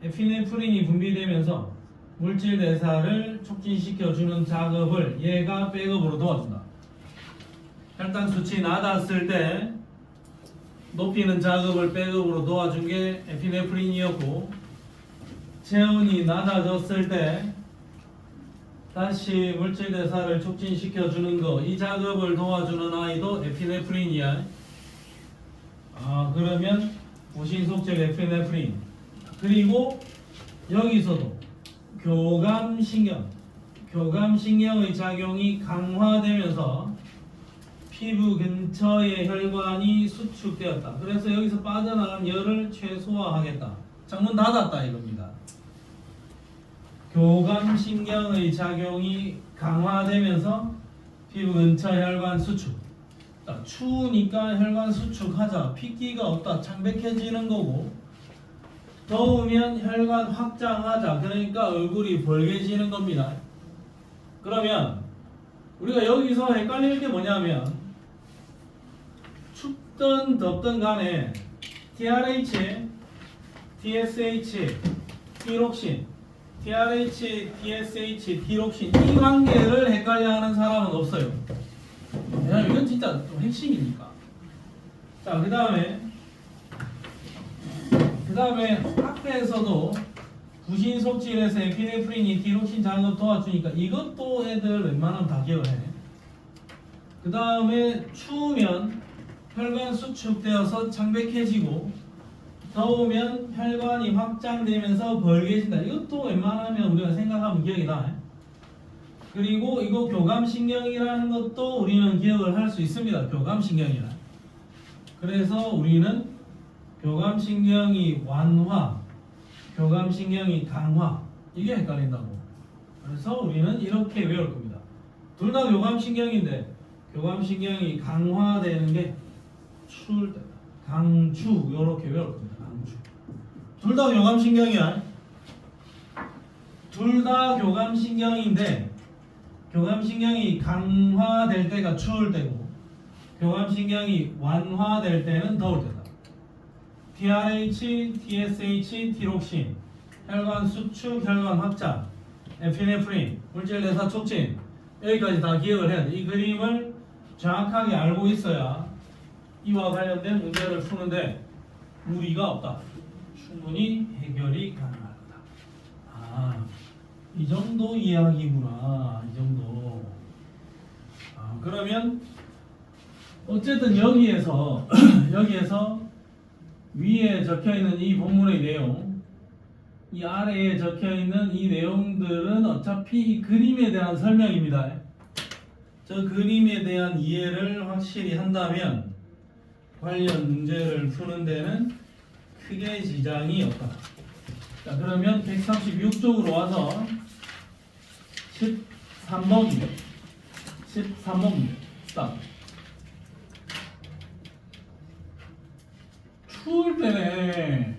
에피네프린이 분비되면서 물질 대사를 촉진시켜주는 작업을 얘가 백업으로 도와준다. 혈당 수치 낮았을 때 높이는 작업을 백업으로 도와준 게 에피네프린이었고 체온이 낮아졌을 때 다시 물질 대사를 촉진시켜주는 거 이 작업을 도와주는 아이도 에피네프린이야. 그러면 부신속적 에피네프린 그리고 여기서도 교감신경의 작용이 강화되면서 피부 근처의 혈관이 수축되었다. 그래서 여기서 빠져나간 열을 최소화하겠다. 창문 닫았다 이겁니다. 교감신경의 작용이 강화되면서 피부 근처 혈관 수축. 추우니까 혈관 수축하자. 핏기가 없다. 창백해지는 거고 더우면 혈관 확장하자. 그러니까 얼굴이 벌개지는 겁니다. 그러면 우리가 여기서 헷갈릴 게 뭐냐면 춥든 덥든 간에 TRH, TSH, T록신, TRH, TSH, T록신 이 관계를 헷갈려하는 사람은 없어요. 왜냐면 이건 진짜 좀 핵심이니까. 자, 그 다음에 앞에서도 부신속질에서 에피네프린이 T록신 작업 도와주니까 이것도 애들 웬만하면 다 기억해. 그 다음에 추우면 혈관 수축되어서 창백해지고 더우면 혈관이 확장되면서 벌개진다. 이것도 웬만하면 우리가 생각하면 기억이 나. 그리고 이거 교감신경이라는 것도 우리는 기억을 할 수 있습니다. 교감신경이라. 그래서 우리는 교감신경이 완화, 교감신경이 강화 이게 헷갈린다고. 그래서 우리는 이렇게 외울 겁니다. 둘 다 교감신경인데 교감신경이 강화되는 게 추울 때다. 강추 이렇게 외울 겁니다. 강추. 둘 다 교감신경이야. 둘 다 교감신경인데 교감신경이 강화될 때가 추울 때고 교감신경이 완화될 때는 더울 때다. TRH, TSH, T록신, 혈관 수축, 혈관 확장, 에피네프린, 물질 대사 촉진 여기까지 다 기억을 해야 돼. 이 그림을 정확하게 알고 있어야 이와 관련된 문제를 푸는데 무리가 없다. 충분히 해결이 가능할 거다. 이 정도 이야기구나. 이 정도. 그러면 어쨌든 여기에서 위에 적혀있는 이 본문의 내용 이 아래에 적혀있는 이 내용들은 어차피 이 그림에 대한 설명입니다. 저 그림에 대한 이해를 확실히 한다면 관련 문제를 푸는 데는 크게 지장이 없다. 자, 그러면 136쪽으로 와서 13번입니다. 13번입니다. 스타트. 추울 때네.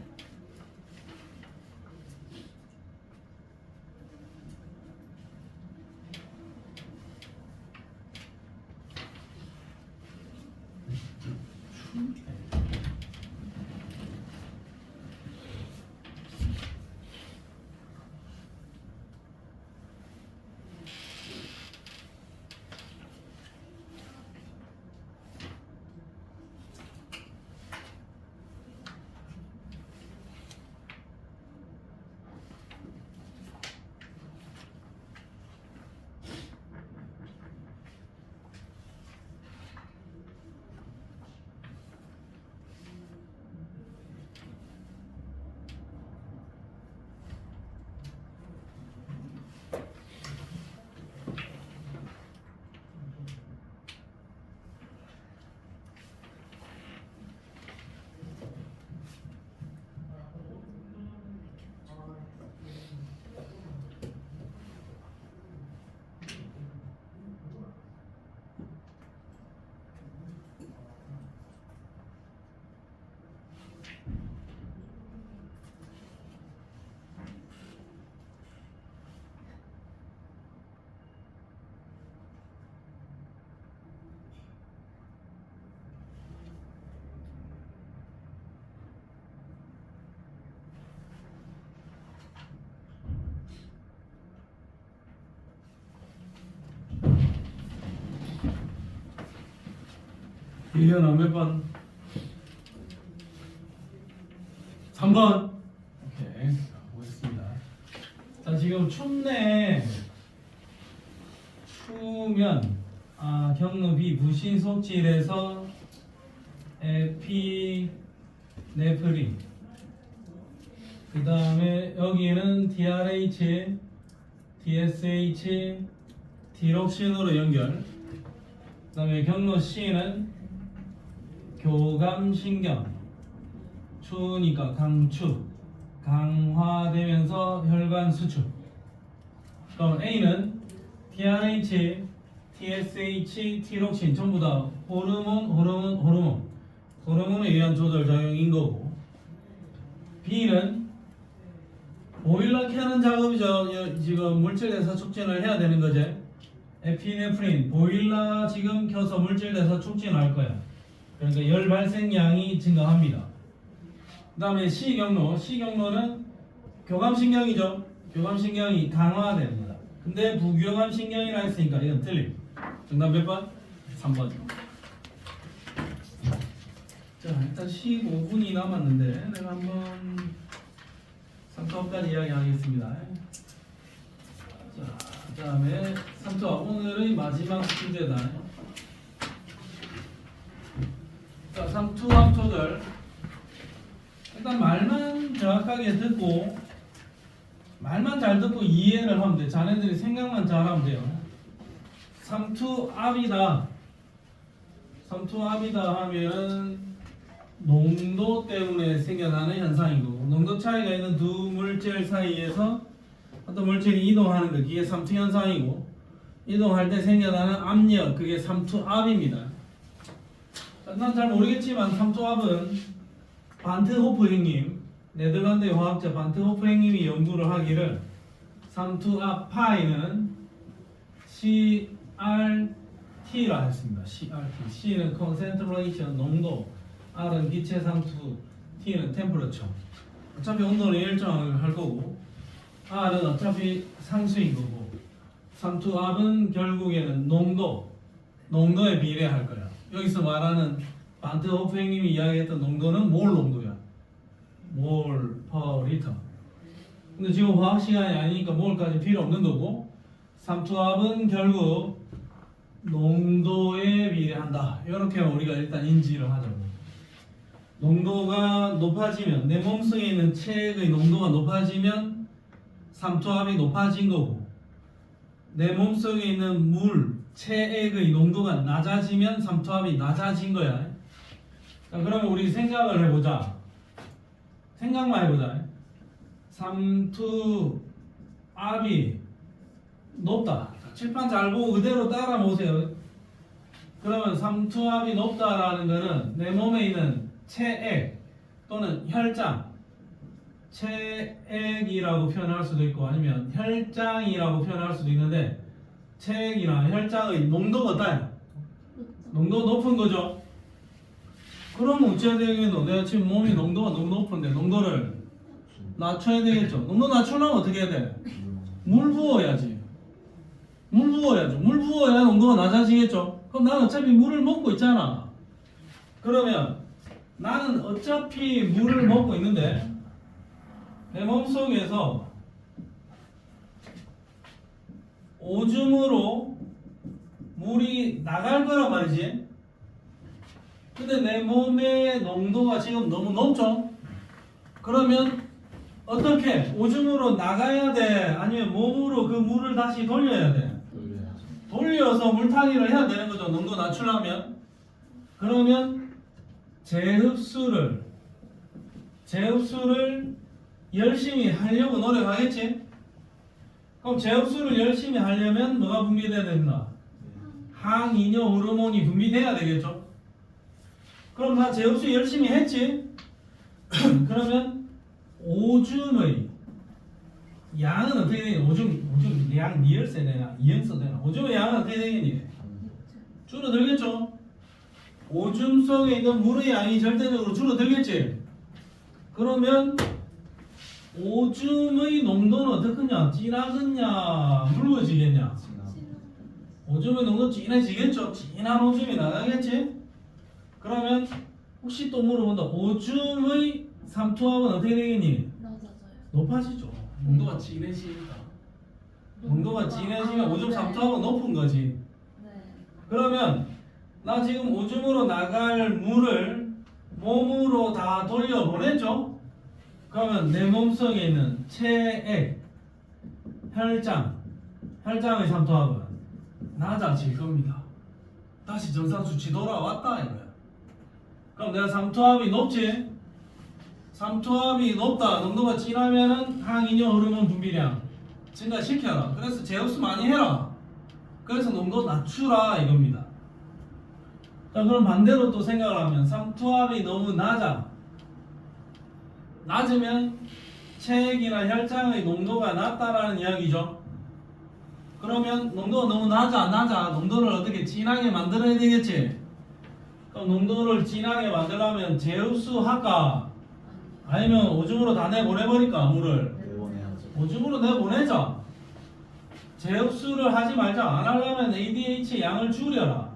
이현아 몇 번? 3번. 오케이. 자, 보겠습니다. 자, 지금 춥네. 추면 경로 B 부신 속질에서 에피네프린. 그 다음에 여기는 DRH, DSH, 디록신으로 연결. 그 다음에 경로 C는 교감신경. 추우니까 강추. 강화되면서 혈관 수축. 그럼 A는 DRH, TSH, 티록신 전부 다 호르몬에 의한 조절 작용인 거고, B는 보일러 켜는 작업이죠. 지금 물질 대사 촉진을 해야 되는 거지. 에피네프린 보일러 지금 켜서 물질 대사 촉진할 거야. 그러니까 열 발생량이 증가합니다. 그 다음에 C경로는 교감신경이죠. 교감신경이 강화됩니다. 근데 부교감신경이라 했으니까 이건 틀림. 정답 몇 번? 3번. 자, 일단 15분이 남았는데 내가 한번 3투압까지 이야기하겠습니다. 자, 그 다음에 3투압 오늘의 마지막 문제다. 자, 3투압 조절. 일단 말만 정확하게 듣고 말만 잘 듣고 이해를 하면 돼. 자네들이 생각만 잘하면 돼요. 3투압이다. 3투압이다 하면 농도 때문에 생겨나는 현상이고, 농도 차이가 있는 두 물질 사이에서 어떤 물질이 이동하는 거, 그게 3투 현상이고, 이동할 때 생겨나는 압력, 그게 3투압입니다. 난 잘 모르겠지만 3투압은 반트 호프 형님, 네덜란드의 화학자 반트 호프 형님이 연구를 하기를 3투압 파이는 CRT라 했습니다. CRT. C는 concentration, 농도, R은 기체 상수, T는 temperature. 어차피 온도는 일정을 할 거고, R은 어차피 상수인 거고, 3투압은 결국에는 농도에 비례할 거야. 여기서 말하는 반트 호프 형님이 이야기했던 농도는 몰 농도야. 몰 per 리터. 근데 지금 화학 시간이 아니니까 몰까지 필요 없는 거고, 3투압은 결국 농도에 비례한다. 이렇게 우리가 일단 인지를 하자고. 농도가 높아지면, 내 몸속에 있는 체액의 농도가 높아지면 3투압이 높아진 거고, 내 몸속에 있는 물, 체액의 농도가 낮아지면 3투압이 낮아진 거야. 자, 그러면 우리 생각을 해보자. 생각만 해보자. 3투압이 높다. 칠판 잘 보고 그대로 따라 보세요. 그러면 3투압이 높다라는 거는 내 몸에 있는 체액 또는 혈장, 체액이라고 표현할 수도 있고 아니면 혈장이라고 표현할 수도 있는데, 체액이나 혈장의 농도가 어떠냐? 농도 높은 거죠. 그럼 어찌해야 되겠노? 내가 지금 몸이 농도가 너무 높은데 농도를 낮춰야 되겠죠. 농도 낮추려면 어떻게 해야 돼? 물 부어야지. 물 부어야죠. 물 부어야 농도가 낮아지겠죠. 그럼 나는 어차피 물을 먹고 있잖아. 그러면 나는 어차피 물을 먹고 있는데 내 몸속에서 오줌으로 물이 나갈 거란 말이지. 근데 내 몸의 농도가 지금 너무 높죠? 그러면 어떻게? 오줌으로 나가야 돼? 아니면 몸으로 그 물을 다시 돌려야 돼? 돌려서 물타기를 해야 되는 거죠. 농도 낮추려면. 그러면 재흡수를 열심히 하려고 노력하겠지? 그럼 재흡수를 열심히 하려면 뭐가 분비돼야 된다? 항이뇨 호르몬이 분비돼야 되겠죠? 그럼 나 재흡수 열심히 했지? 그러면 오줌의 양은 어떻게 되냐? 오줌 양 니얼세 되나? 이응서 되나? 오줌의 양은 어떻게 되겠니? 줄어들겠죠? 오줌 속에 있는 물의 양이 절대적으로 줄어들겠지? 그러면 오줌의 농도는 어떻겠냐? 진하겠냐? 묽어지겠냐? 오줌의 농도 진해지겠죠? 진한 오줌이 나가겠지? 그러면 혹시 또 물어본다. 오줌의 삼투압은 어떻게 되겠니? 낮아져요. 높아지죠. 농도가 진해지니까. 농도가 진해지면 오줌 네. 삼투압은 높은 거지. 네. 그러면 나 지금 오줌으로 나갈 물을 몸으로 다 돌려보냈죠? 그러면 내 몸속에 있는 체액, 혈장의 삼투압은 낮아질 겁니다. 다시 정상 수치 돌아왔다 이거야. 그럼 내가 삼투압이 높지? 삼투압이 높다. 농도가 진하면은 항이뇨 호르몬 분비량 증가시켜라. 그래서 제흡수 많이 해라. 그래서 농도 낮추라 이겁니다. 자, 그럼 반대로 또 생각을 하면 삼투압이 너무 낮으면 체액이나 혈장의 농도가 낮다라는 이야기죠. 그러면 농도가 너무 낮아. 농도를 어떻게 진하게 만들어야 되겠지? 그럼 농도를 진하게 만들려면 제흡수 할까? 아니면 오줌으로 다 내보내버릴까 물을? 내보내야죠. 오줌으로 내보내자. 제흡수를 하지 말자. 안 하려면 ADH 양을 줄여라.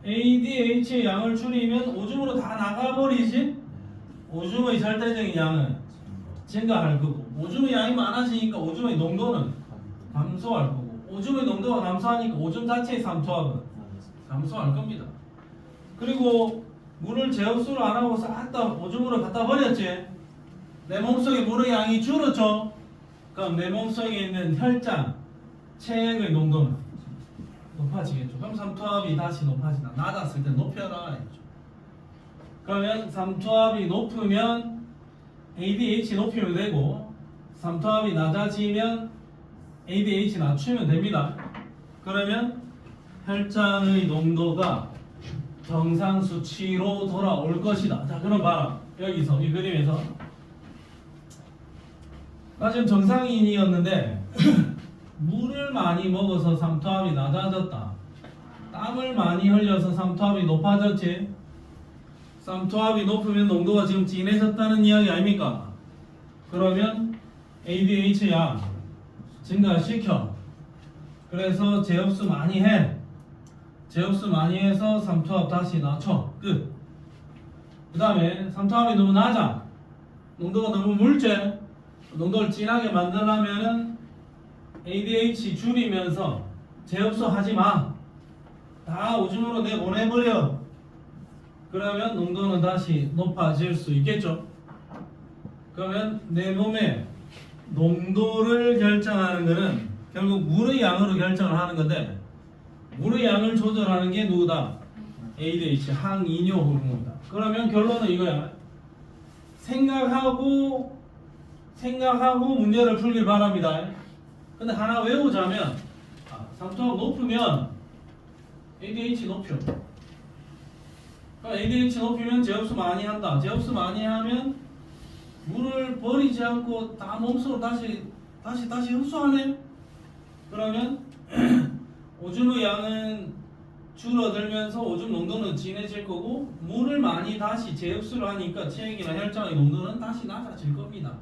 ADH의 양을 줄이면 오줌으로 다 나가버리지? 오줌의 절대적인 양은 증가할 거고, 오줌의 양이 많아지니까 오줌의 농도는 감소할 거고, 오줌의 농도가 감소하니까 오줌 자체의 삼투압은 감소할 겁니다. 그리고 물을 제흡수를 안 하고 싹 다 오줌으로 갖다 버렸지? 내 몸속에 물의 양이 줄었죠? 그럼 내 몸속에 있는 혈장, 체액의 농도는 높아지겠죠. 그럼 삼투압이 다시 높아지나? 낮았을 때 높여라 했죠. 그러면 삼투압이 높으면 ADH 높이면 되고, 삼투압이 낮아지면 ADH 낮추면 됩니다. 그러면 혈장의 농도가 정상 수치로 돌아올 것이다. 자, 그럼 봐라. 여기서 이 그림에서 나 지금 정상인이었는데 물을 많이 먹어서 삼투압이 낮아졌다. 땀을 많이 흘려서 삼투압이 높아졌지. 삼투압이 높으면 농도가 지금 진해졌다는 이야기 아닙니까? 그러면 ADH 양 증가시켜. 그래서 제흡수 많이 해. 제흡수 많이 해서 삼투압 다시 낮춰. 끝. 그 다음에 삼투압이 너무 낮아. 농도가 너무 물제. 농도를 진하게 만들려면은 ADH 줄이면서 제흡수 하지 마. 다 오줌으로 내보내버려. 그러면 농도는 다시 높아질 수 있겠죠. 그러면 내 몸의 농도를 결정하는 것은 결국 물의 양으로 결정을 하는 건데, 물의 양을 조절하는 게 누구다? ADH, 항이뇨 호르몬이다. 그러면 결론은 이거야. 생각하고 문제를 풀길 바랍니다. 근데 하나 외우자면, 삼투압 높으면 ADH 높여. 그럼 ADH 높이면 제흡수 많이 한다. 제흡수 많이 하면 물을 버리지 않고 다 몸속으로 다시 흡수하네. 그러면 오줌의 양은 줄어들면서 오줌 농도는 진해질 거고, 물을 많이 다시 재흡수를 하니까 체액이나 혈장의 농도는 다시 낮아질 겁니다.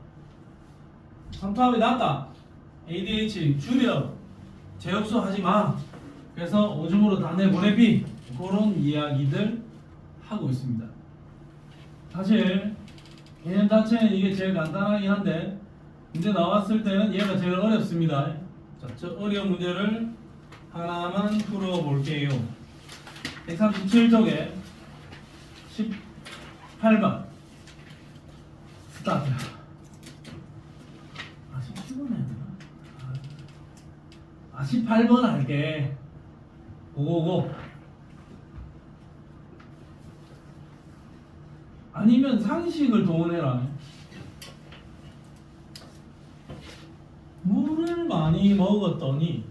삼투압이 낮다. ADH 줄여. 재흡수 하지 마. 그래서 오줌으로 다 내보내비. 그런 이야기들 하고 있습니다. 사실 개념 자체는 이게 제일 간단하긴 한데, 문제 나왔을 때는 얘가 제일 어렵습니다. 자, 저 어려운 문제를 하나만 풀어볼게요. 137쪽에 18번 스타트. 17번 해야 되나? 18번 할게. 고고고. 아니면 상식을 동원해라. 물을 많이 먹었더니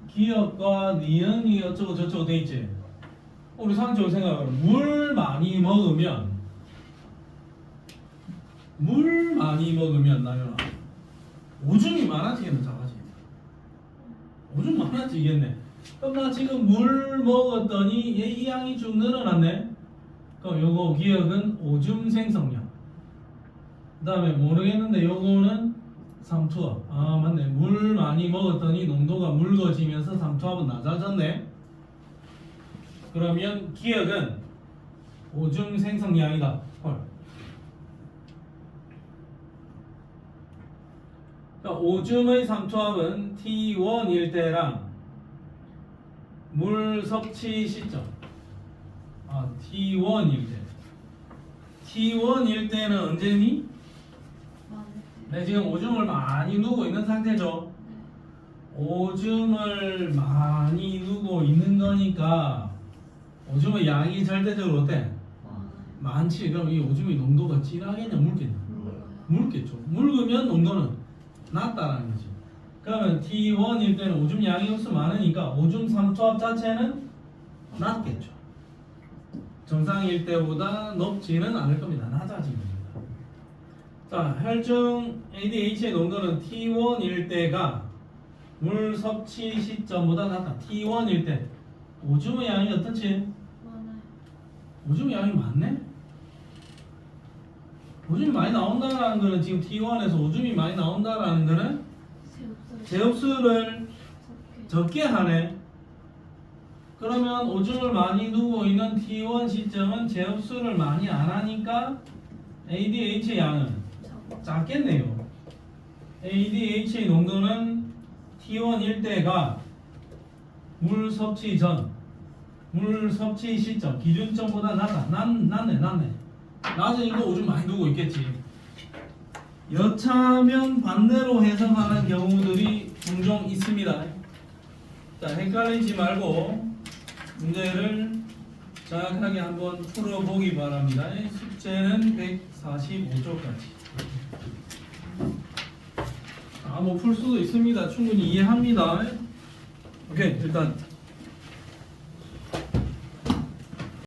기억과 니은이 어쩌고 저쩌고 돼 있지. 우리 상식적으로 생각해봐. 물 많이 먹으면 나연아 오줌이 많아지겠네, 작아지겠네. 오줌 많아지겠네. 그럼 나 지금 물 먹었더니 얘 이 양이 쭉 늘어났네. 그럼 요거 기억은 오줌 생성량. 그 다음에 모르겠는데 요거는 삼투압. 아 맞네. 물 많이 먹었더니 농도가 묽어지면서 삼투압은 낮아졌네. 그러면 기억은 오줌 생성량이다. 헐. 오줌의 삼투압은 T1일 때랑 물 섭취 시점 T1일 때 T1일 때는 언제니? 네, 지금 오줌을 많이 누고 있는 상태죠. 오줌을 많이 누고 있는 거니까 오줌의 양이 절대적으로 어때? 많지. 그럼 이 오줌의 농도가 진하겠냐 묽겠냐? 묽겠죠. 묽으면 농도는 낮다라는 거지. 그러면 T1일 때는 오줌 양이 훨씬 많으니까 오줌 삼투압 자체는 낮겠죠. 정상일 때보다 높지는 않을 겁니다. 낮아진 겁니다. 자, 혈중 ADH의 농도는 T1일 때가 물 섭취 시점보다 낮다. T1일 때 오줌의 양이 어떻지? 오줌의 양이 많네? 오줌이 많이 나온다라는 거는 지금 T1에서 오줌이 많이 나온다라는 거는 제흡수를 적게 하네. 그러면 오줌을 많이 누고 있는 T1 시점은 제흡수를 많이 안 하니까 ADH의 양은 작겠네요. ADH의 농도는 T1일 때가 물 섭취 전, 물 섭취 시점 기준점보다 낮네. 낮으니까 오줌 많이 누고 있겠지. 여차하면 반대로 해석하는 경우들이 종종 있습니다. 자, 헷갈리지 말고 문제를 정확하게 한번 풀어보기 바랍니다. 숙제는 145쪽까지. 뭐 풀 수도 있습니다. 충분히 이해합니다. 오케이, 일단